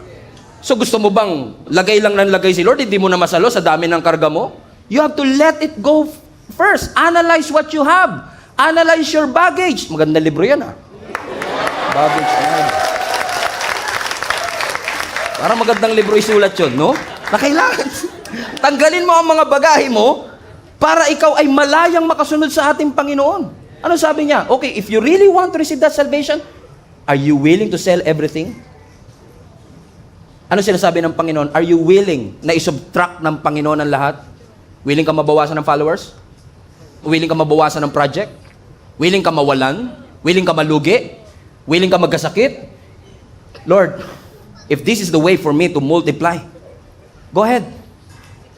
Speaker 1: So gusto mo bang lagay lang ng lagay si Lord, hindi mo na masalo sa dami ng karga mo? You have to let it go first. Analyze what you have. Analyze your baggage. Maganda libro yan ha. Baggage analysis. Parang magandang libro isulat yun, no? Na kailangan. Tanggalin mo ang mga bagahe mo para ikaw ay malayang makasunod sa ating Panginoon. Ano sabi niya? Okay, if you really want to receive that salvation, are you willing to sell everything? Ano sinasabi ng Panginoon? Are you willing na isubtract ng Panginoon ang lahat? Willing ka mabawasan ng followers? Willing ka mabawasan ng project? Willing ka mawalan? Willing ka malugi? Willing ka magkasakit? Lord, if this is the way for me to multiply, go ahead.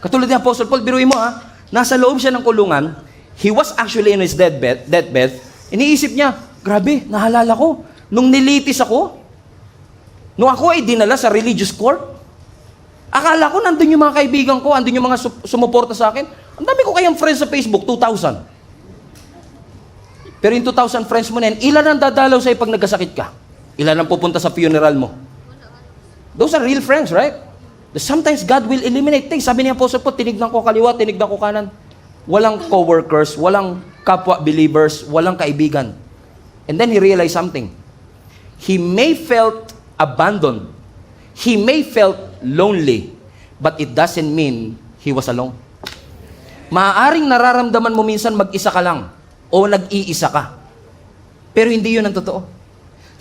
Speaker 1: Katulad ni Apostle Paul, biruin mo ha, nasa loob siya ng kulungan, he was actually in his deathbed, iniisip niya, grabe, nahalala ko, nung nilitis ako, nung ako ay dinala sa religious court, akala ko nandun yung mga kaibigan ko, andun yung mga sumuporta sa akin, ang dami ko kayang friends sa Facebook, 2,000. Pero yung 2,000 friends mo na yan, ilan ang dadalaw sa'yo pag nagkasakit ka? Ilan ang pupunta sa funeral mo? Those are real friends, right? Sometimes God will eliminate things. Sabi niya po, tinignan ko kaliwa, tinignan ko kanan. Walang co-workers, walang kapwa-believers, walang kaibigan. And then he realized something. He may felt abandoned. He may felt lonely. But it doesn't mean he was alone. Maaaring nararamdaman mo minsan mag-isa ka lang o nag-iisa ka. Pero hindi yun ang totoo.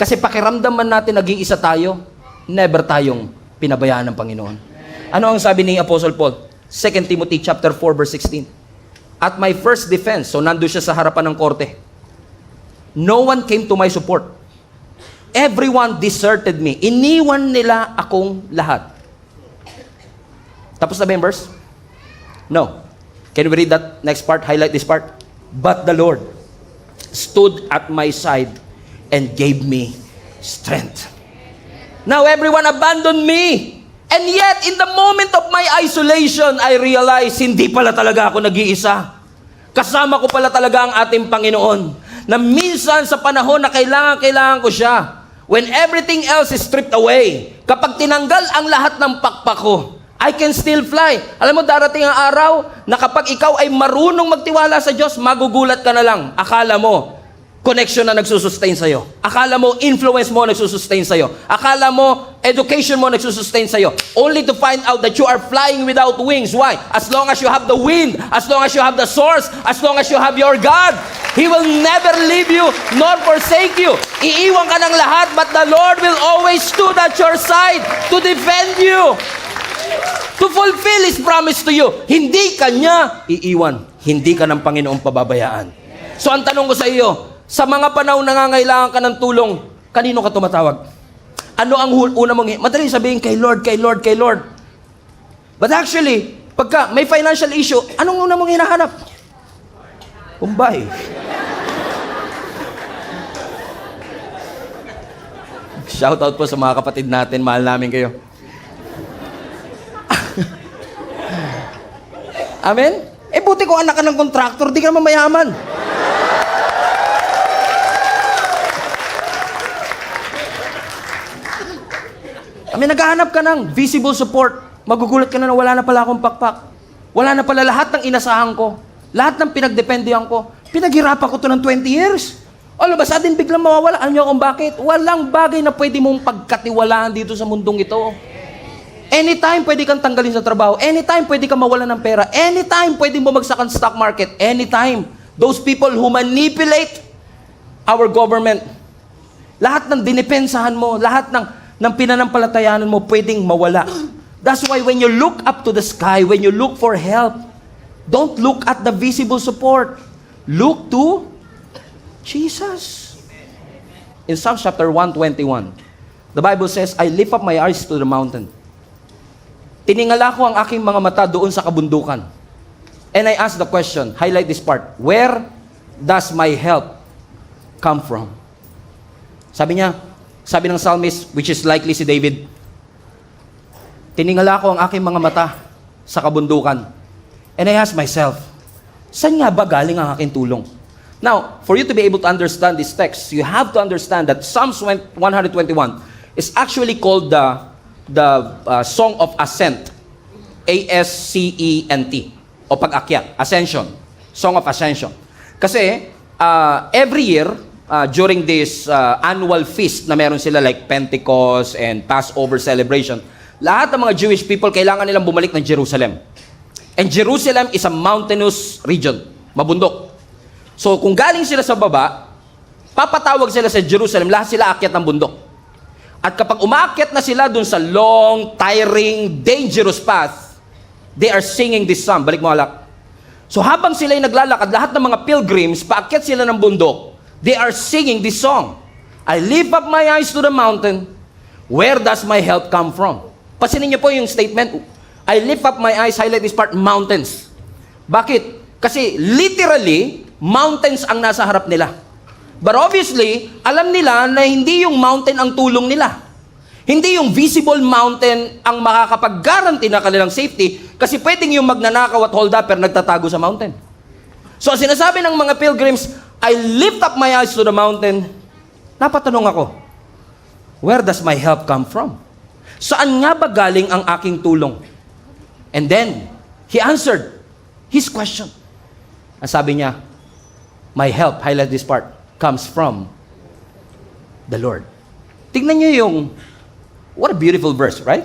Speaker 1: Kasi pakiramdam man natin naging isa tayo, never tayong pinabayaan ng Panginoon. Ano ang sabi ni Apostle Paul? 2 Timothy chapter 4 verse 16. At my first defense, so nandun siya sa harapan ng korte. No one came to my support. Everyone deserted me. Iniwan nila akong lahat. Tapos na ba yung verse? No. Can we read that next part? Highlight this part. But the Lord stood at my side and gave me strength. Now everyone abandoned me. And yet, in the moment of my isolation, I realized, hindi pala talaga ako nag-iisa. Kasama ko pala talaga ang ating Panginoon. Na minsan sa panahon na kailangan ko siya, when everything else is stripped away, kapag tinanggal ang lahat ng pakpak ko, I can still fly. Alam mo, darating ang araw na kapag ikaw ay marunong magtiwala sa Diyos, magugulat ka na lang. Akala mo, connection na nagsusustain sa'yo. Akala mo, influence mo nagsusustain sa'yo. Akala mo, education mo nagsusustain sa'yo. Only to find out that you are flying without wings. Why? As long as you have the wind, as long as you have the source, as long as you have your God, He will never leave you nor forsake you. Iiwan ka ng lahat, but the Lord will always stood at your side to defend you, to fulfill His promise to you. Hindi ka niya iiwan. Hindi ka ng Panginoong pababayaan. So ang tanong ko sa iyo, sa mga panahon nangangailangan ka ng tulong, kanino ka tumatawag? Ano ang una mong, madali sabihin, kay Lord, kay Lord, kay Lord. But actually, pagka may financial issue, anong una mong hinahanap? Kumbay. Shout out po sa mga kapatid natin, mahal namin kayo. Amen? Buti ko anak ka ng contractor, di ka naman mayaman. Naghahanap ka ng visible support. Magugulat ka na wala na pala akong pakpak. Wala na pala lahat ng inasahan ko. Lahat ng pinagdependihan ko. Pinaghirapan ko to ng 20 years. All of a sudden, biglang mawawala. Alam niyo kung bakit? Walang bagay na pwede mong pagkatiwalaan dito sa mundong ito. Anytime pwede kang tanggalin sa trabaho. Anytime pwede kang mawalan ng pera. Anytime pwede bumagsak ang stock market. Anytime. Those people who manipulate our government. Lahat ng dinipensahan mo, lahat ng pinanampalatayanan mo, pwedeng mawala. That's why when you look up to the sky, when you look for help, don't look at the visible support. Look to Jesus. In Psalm chapter 121, the Bible says, I lift up my eyes to the mountain. Tiningala ko ang aking mga mata doon sa kabundukan. And I ask the question, highlight this part, where does my help come from? Sabi ng psalmist, which is likely si David, tiningala ko ang aking mga mata sa kabundukan. And I ask myself, saan nga ba galing ang aking tulong? Now, for you to be able to understand this text, you have to understand that Psalms 121 is actually called the Song of Ascent. A-S-C-E-N-T. O pag-akyat. Ascension. Song of Ascension. Kasi, every year, during this annual feast na meron sila like Pentecost and Passover celebration, lahat ng mga Jewish people kailangan nilang bumalik ng Jerusalem. And Jerusalem is a mountainous region, mabundok. So kung galing sila sa baba, papatawag sila sa Jerusalem, lahat sila aakyat ng bundok. At kapag umaakyat na sila dun sa long, tiring, dangerous path, they are singing this psalm. Balik mo alak. So habang sila ay naglalakad, lahat ng mga pilgrims, paakyat sila ng bundok, they are singing this song. I lift up my eyes to the mountain. Where does my help come from? Pasinin niyo po yung statement. I lift up my eyes, highlight this part, mountains. Bakit? Kasi literally, mountains ang nasa harap nila. But obviously, alam nila na hindi yung mountain ang tulong nila. Hindi yung visible mountain ang makakapag-guarantee na kanilang safety kasi pwedeng yung magnanakaw at hold-upper nagtatago sa mountain. So, sinasabi ng mga pilgrims, I lift up my eyes to the mountain. Napatanong ako, where does my help come from? Saan nga ba galing ang aking tulong? And then, he answered his question. Ang sabi niya, my help, highlight this part, comes from the Lord. Tignan niyo yung, what a beautiful verse, right?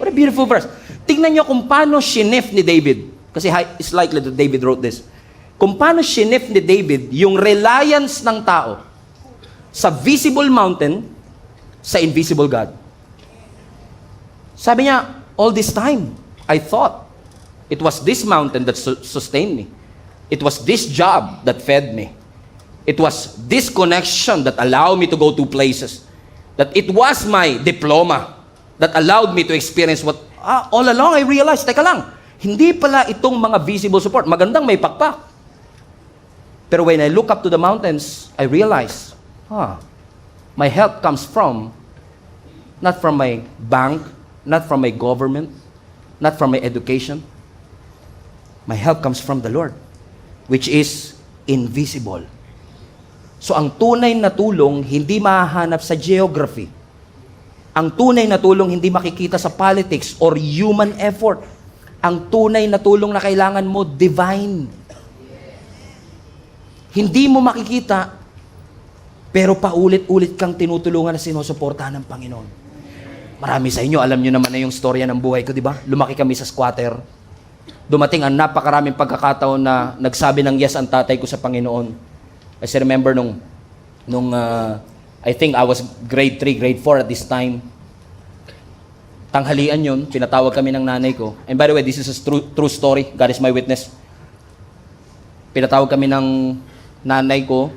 Speaker 1: What a beautiful verse. Tignan niyo kung paano shinif ni David. Kasi it's likely that David wrote this. Kung paano shinif ni David yung reliance ng tao sa visible mountain, sa invisible God. Sabi niya, all this time, I thought it was this mountain that sustained me. It was this job that fed me. It was this connection that allowed me to go to places. That it was my diploma that allowed me to experience what, all along I realized, teka lang, hindi pala itong mga visible support. Magandang may pakpak. Pero when I look up to the mountains, I realize, my help comes from, not from my bank, not from my government, not from my education. My help comes from the Lord, which is invisible. So ang tunay na tulong, hindi mahahanap sa geography. Ang tunay na tulong, hindi makikita sa politics or human effort. Ang tunay na tulong na kailangan mo, divine. Hindi mo makikita, pero paulit-ulit kang tinutulungan na sinusuportahan ng Panginoon. Marami sa inyo, alam nyo naman na yung storya ng buhay ko, di ba? Lumaki kami sa squatter. Dumating ang napakaraming pagkakataon na nagsabi ng yes ang tatay ko sa Panginoon. I still remember I think I was grade 3, grade 4 at this time. Tanghalian yun, pinatawag kami ng nanay ko. And by the way, this is a true story. God is my witness. Pinatawag kami ng nanay ko.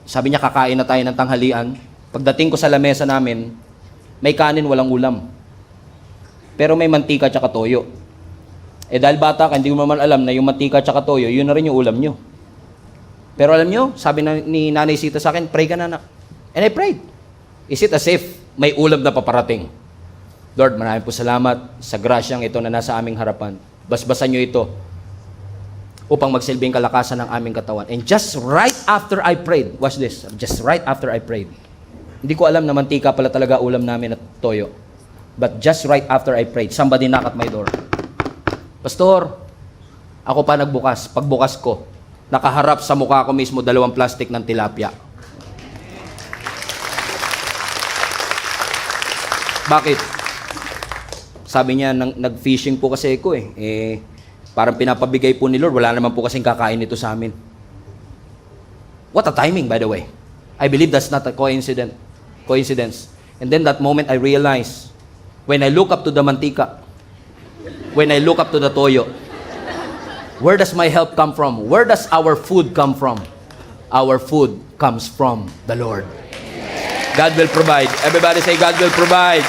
Speaker 1: Sabi niya, kakain na tayo ng tanghalian. Pagdating ko sa lamesa namin, may kanin, walang ulam. Pero may mantika at toyo. Dahil bata ka, hindi mo naman alam na yung mantika at toyo, yun na rin yung ulam nyo. Pero alam nyo, sabi ni Nanay Sita sa akin, pray ka na, anak. And I prayed. Is it as if may ulam na paparating? Lord, maraming po salamat sa grasyang ito na nasa aming harapan. Basbasan nyo ito upang magsilbing kalakasan ng aming katawan. And just right after I prayed, watch this, just right after I prayed, hindi ko alam na mantika pala talaga ulam namin at toyo. But just right after I prayed, somebody knocked at my door. Pastor, ako pa nagbukas. Pagbukas ko, nakaharap sa mukha ko mismo 2 plastic ng tilapia. Bakit? Sabi niya, nag-fishing po kasi ako parang pinapabigay po ni Lord, wala naman po kasing kakain ito sa amin. What a timing, by the way. I believe that's not a coincidence. And then that moment I realized, when I look up to the mantika, when I look up to the toyo, where does my help come from? Where does our food come from? Our food comes from the Lord. God will provide. Everybody say, God will provide.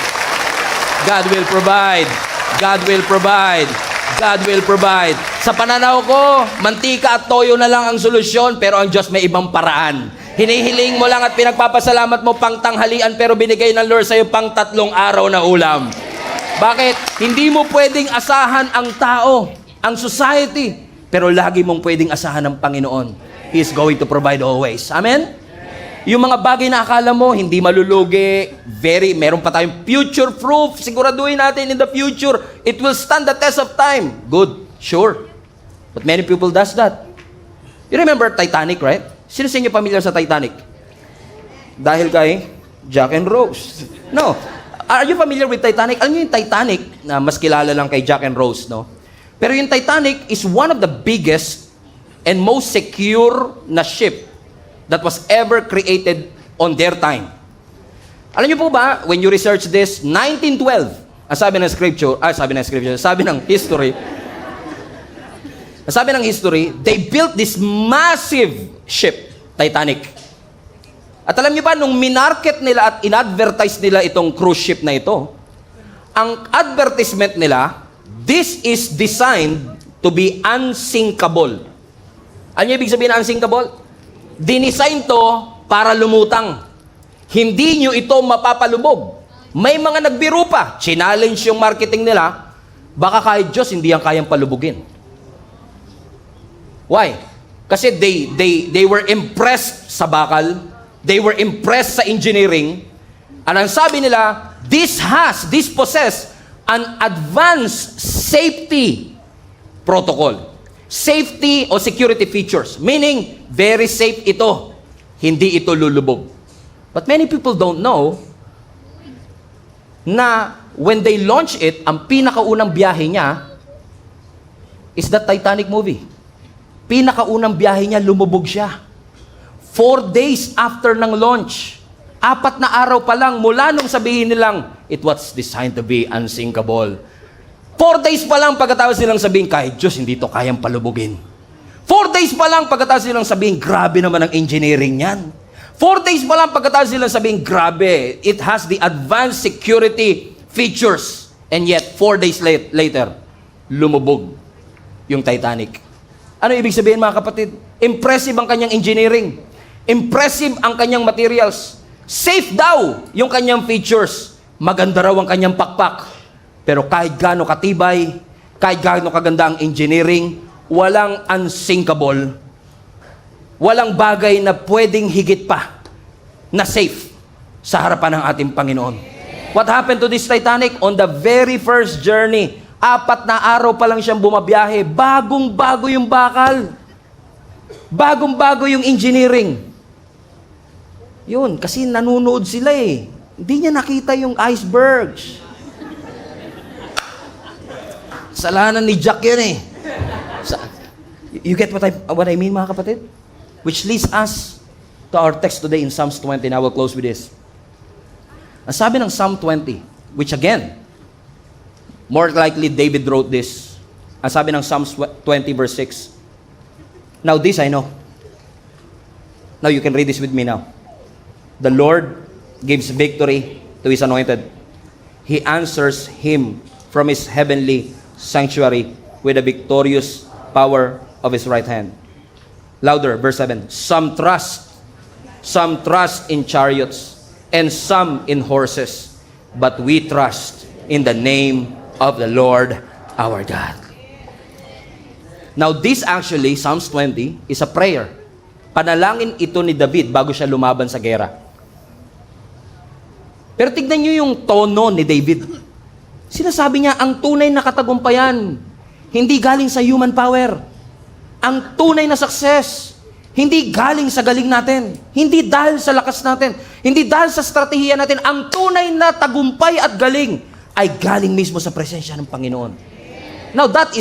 Speaker 1: God will provide. God will provide. God will provide. Sa pananaw ko, mantika at toyo na lang ang solusyon, pero ang Diyos may ibang paraan. Hinihiling mo lang at pinagpapasalamat mo pang tanghalian, pero binigay ng Lord sa iyo pang 3 araw na ulam. Bakit? Hindi mo pwedeng asahan ang tao, ang society, pero lagi mong pwedeng asahan ng Panginoon. He is going to provide always. Amen? Yung mga bagay na akala mo, hindi malulugi, meron pa tayong future proof, siguraduhin natin in the future, it will stand the test of time. Good, sure. But many people does that. You remember Titanic, right? Sino sa inyo pamilyar sa Titanic? Dahil kay Jack and Rose. No. Are you familiar with Titanic? Alam niyo yung Titanic, na mas kilala lang kay Jack and Rose, no? Pero yung Titanic is one of the biggest and most secure na ship that was ever created on their time. Alam niyo po ba, when you research this, 1912, sabi ng history, they built this massive ship, Titanic. At alam niyo ba, nung minarket nila at in-advertise nila itong cruise ship na ito, ang advertisement nila, this is designed to be unsinkable. Ano yung ibig sabihin ng unsinkable? Dinisign to para lumutang. Hindi nyo ito mapapalubog. May mga nagbiro pa. Challenge yung marketing nila. Baka kahit Diyos, hindi yan kayang palubugin. Why? Kasi they were impressed sa bakal. They were impressed sa engineering. And ang sabi nila, this possess an advanced safety protocol. Safety o security features. Meaning, very safe ito. Hindi ito lulubog. But many people don't know na when they launch it, ang pinakaunang biyahe niya is the Titanic movie. Pinakaunang biyahe niya, lumubog siya. 4 days after ng launch, 4 na araw pa lang mula nung sabihin nilang, it was designed to be unsinkable. 4 days pa lang pagkatapos nilang sabihin, kahit Diyos, hindi to kayang palubugin. 4 days pa lang pagkatapos nilang sabihin, grabe naman ang engineering niyan. 4 days pa lang pagkatapos nilang sabihin, grabe, it has the advanced security features. And yet, 4 days later, lumubog yung Titanic. Ano ibig sabihin, mga kapatid? Impressive ang kanyang engineering. Impressive ang kanyang materials. Safe daw yung kanyang features. Maganda raw ang kanyang pakpak. Pero kahit gaano katibay, kahit gaano kaganda ang engineering, walang unsinkable. Walang bagay na pwedeng higit pa na safe sa harapan ng ating Panginoon. What happened to this Titanic? On the very first journey, 4 na araw pa lang siyang bumabiyahe, bagong-bago yung bakal. Bagong-bago yung engineering. Yun, kasi nanunood sila eh. Hindi niya nakita yung icebergs. Salanan ni Jack yun eh. You get what I mean, mga kapatid? Which leads us to our text today in Psalms 20, and I will close with this. Ang sabi ng Psalm 20, which again, more likely David wrote this. Ang sabi ng Psalms 20 verse 6, now this I know. Now you can read this with me now. The Lord gives victory to His anointed. He answers him from His heavenly sanctuary with the victorious power of His right hand. Louder, verse 7. Some trust in chariots, and some in horses, but we trust in the name of the Lord our God. Now this actually, Psalms 20, is a prayer. Panalangin ito ni David bago siya lumaban sa gera. Pero tignan niyo yung tono ni David. Sinasabi niya, ang tunay na katagumpayan, hindi galing sa human power. Ang tunay na success, hindi galing sa galing natin. Hindi dahil sa lakas natin. Hindi dahil sa strategiya natin. Ang tunay na tagumpay at galing ay galing mismo sa presensya ng Panginoon. Now, that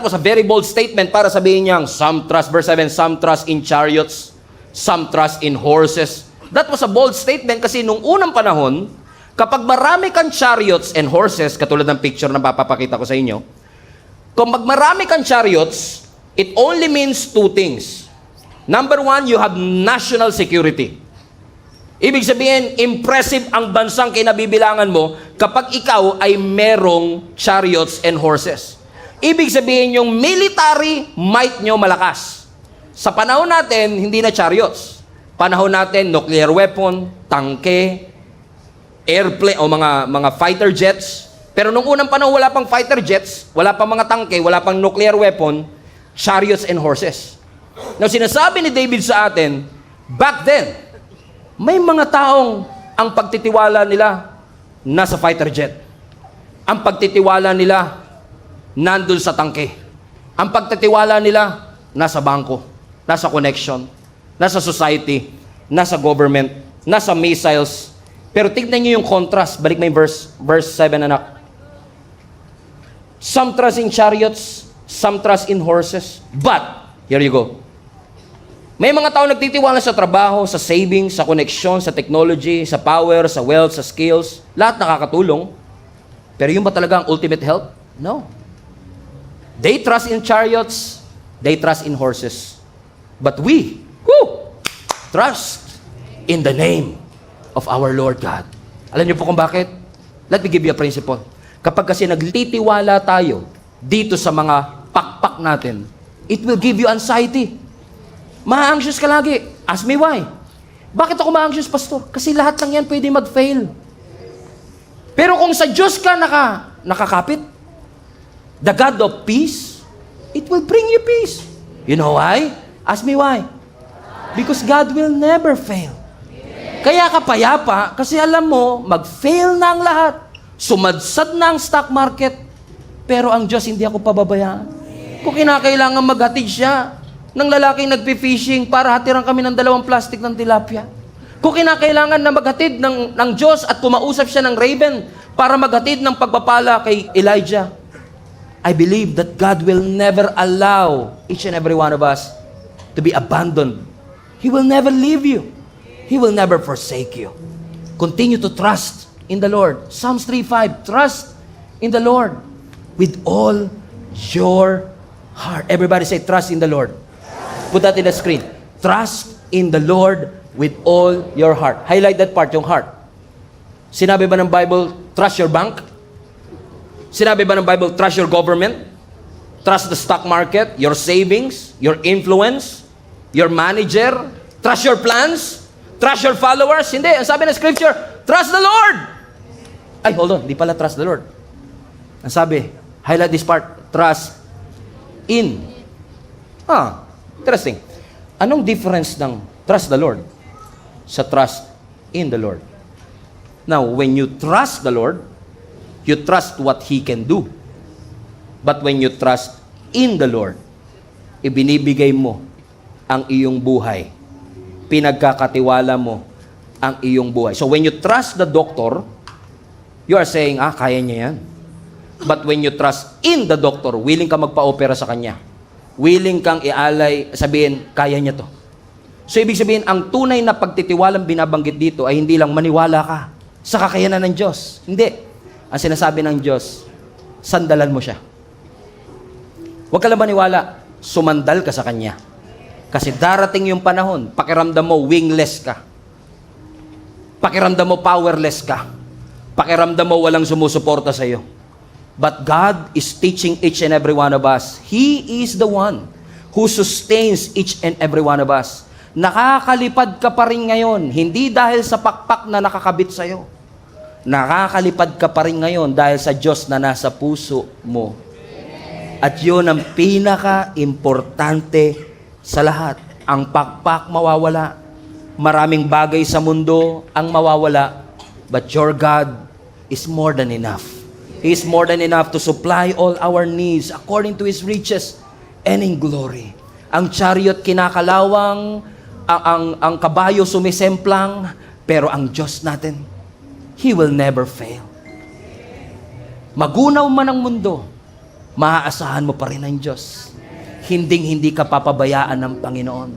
Speaker 1: was a very bold statement para sabihin niyang, some trust, verse 7, some trust in chariots, some trust in horses. That was a bold statement kasi nung unang panahon, kapag marami kang chariots and horses, katulad ng picture na papapakita ko sa inyo, kung marami kang chariots, it only means 2 things. Number 1, you have national security. Ibig sabihin, impressive ang bansang kinabibilangan mo kapag ikaw ay merong chariots and horses. Ibig sabihin, yung military might nyo malakas. Sa panahon natin, hindi na chariots. Panahon natin, nuclear weapon, tangke, airplane, o mga fighter jets. Pero nung unang panahon, wala pang fighter jets, wala pang mga tangke, wala pang nuclear weapon, chariots and horses. Now, sinasabi ni David sa atin, back then, may mga taong ang pagtitiwala nila nasa fighter jet. Ang pagtitiwala nila nandun sa tangke. Ang pagtitiwala nila nasa bangko, nasa connection, nasa society, nasa government, nasa missiles. Pero tignan niyo yung contrast. Balik mo yung verse 7, anak. Some trust in chariots, some trust in horses. But, here you go. May mga tao nagtitiwala sa trabaho, sa savings, sa connection, sa technology, sa power, sa wealth, sa skills. Lahat nakakatulong. Pero yung ba talaga ang ultimate help? No. They trust in chariots, they trust in horses. But we, trust in the name of our Lord God. Alam niyo po kung bakit? Let me give you a principle. Kapag kasi nagtitiwala tayo dito sa mga pakpak natin, it will give you anxiety. Ma-anxious ka lagi. Ask me why. Bakit ako ma-anxious, pastor? Kasi lahat lang yan pwede mag-fail. Pero kung sa Diyos ka nakakapit, the God of peace, it will bring you peace. You know why? Ask me why. Because God will never fail. Kaya ka payapa, kasi alam mo, mag-fail na ang lahat. Sumadsad na ang stock market. Pero ang Diyos, hindi ako pababayaan. Kung kinakailangan maghatid siya ng lalaking nagpi-fishing para hatiran kami ng 2 plastic ng tilapia. Kung kinakailangan na maghatid ng Diyos at kumausap siya ng raven para maghatid ng pagpapala kay Elijah, I believe that God will never allow each and every one of us to be abandoned He will never leave you. He will never forsake you. Continue to trust in the Lord. Psalms 3:5, trust in the Lord with all your heart. Everybody say, trust in the Lord. Put that in the screen. Trust in the Lord with all your heart. Highlight that part, yung heart. Sinabi ba ng Bible, trust your bank? Sinabi ba ng Bible, trust your government? Trust the stock market, your savings, your influence, your manager? Trust your plans? Trust your followers? Hindi. Ang sabi ng scripture, trust the Lord! Ay, hold on. Di pala trust the Lord. Ang sabi, highlight this part, trust in. Interesting. Anong difference ng trust the Lord sa trust in the Lord? Now, when you trust the Lord, you trust what He can do. But when you trust in the Lord, ibinibigay mo ang iyong buhay. Pinagkakatiwala mo ang iyong buhay. So when you trust the doctor, you are saying, kaya niya yan. But when you trust in the doctor, willing ka magpa-opera sa kanya. Willing kang ialay, sabihin, kaya niya to. So ibig sabihin, ang tunay na pagtitiwalang binabanggit dito ay hindi lang maniwala ka sa kakayanan ng Diyos. Hindi. Ang sinasabi ng Diyos, sandalan mo siya. Huwag ka lang maniwala, sumandal ka sa Kanya. Kasi darating yung panahon, pakiramdam mo wingless ka. Pakiramdam mo powerless ka. Pakiramdam mo walang sumusuporta sa iyo. But God is teaching each and every one of us. He is the one who sustains each and every one of us. Nakakalipad ka pa rin ngayon, hindi dahil sa pakpak na nakakabit sa iyo. Nakakalipad ka pa rin ngayon dahil sa Diyos na nasa puso mo. At yun ang pinaka-importante sa lahat. Ang pakpak mawawala. Maraming bagay sa mundo ang mawawala. But your God is more than enough. He is more than enough to supply all our needs according to His riches and in glory. Ang chariot kinakalawang, ang kabayo sumisemplang, pero ang Diyos natin, He will never fail. Magunaw man ang mundo, maaasahan mo pa rin ang Diyos. Hinding-hindi ka papabayaan ng Panginoon.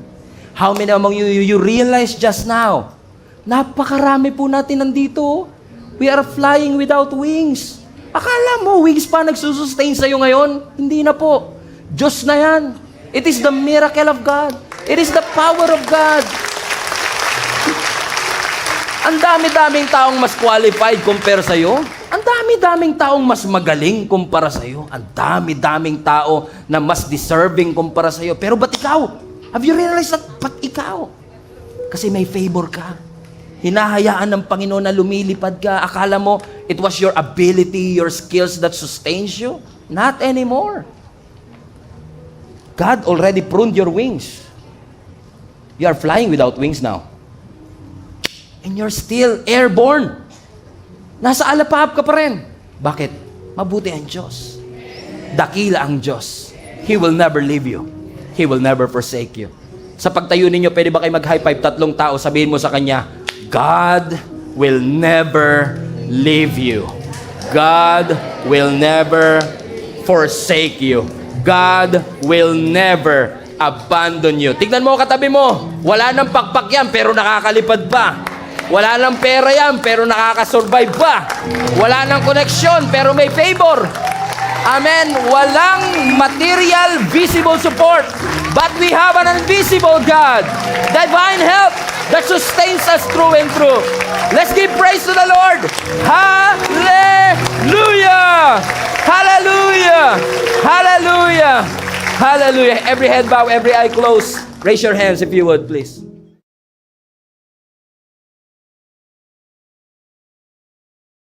Speaker 1: How many among you realize just now, napakarami po natin nandito. We are flying without wings. Akala mo, wings pa nagsusustain sa'yo ngayon? Hindi na po. Diyos na yan. It is the miracle of God. It is the power of God. Ang dami-daming taong mas qualified compare sa'yo. Ang dami-daming taong mas magaling kumpara sa'yo. Ang dami-daming tao na mas deserving kumpara sa'yo. Pero ba't ikaw? Have you realized that ba't ikaw? Kasi may favor ka. Hinahayaan ng Panginoon na lumilipad ka. Akala mo, it was your ability, your skills that sustains you? Not anymore. God already pruned your wings. You are flying without wings now. And you're still airborne. Nasa alapahap ka pa rin. Bakit? Mabuti ang Diyos. Dakila ang Diyos. He will never leave you. He will never forsake you. Sa pagtayo ninyo, pwede ba kayo mag-high five? 3 tao, sabihin mo sa kanya, God will never leave you. God will never forsake you. God will never abandon you. Tignan mo katabi mo, wala nang pakpak yan, pero nakakalipad pa. Wala nang pera yan, pero nakakasurvive pa. Wala nang koneksyon, pero may favor. Amen. Walang material, visible support. But we have an invisible God. Divine help that sustains us through and through. Let's give praise to the Lord. Hallelujah! Hallelujah! Hallelujah! Hallelujah. Every head bow, every eye closed. Raise your hands if you would, please.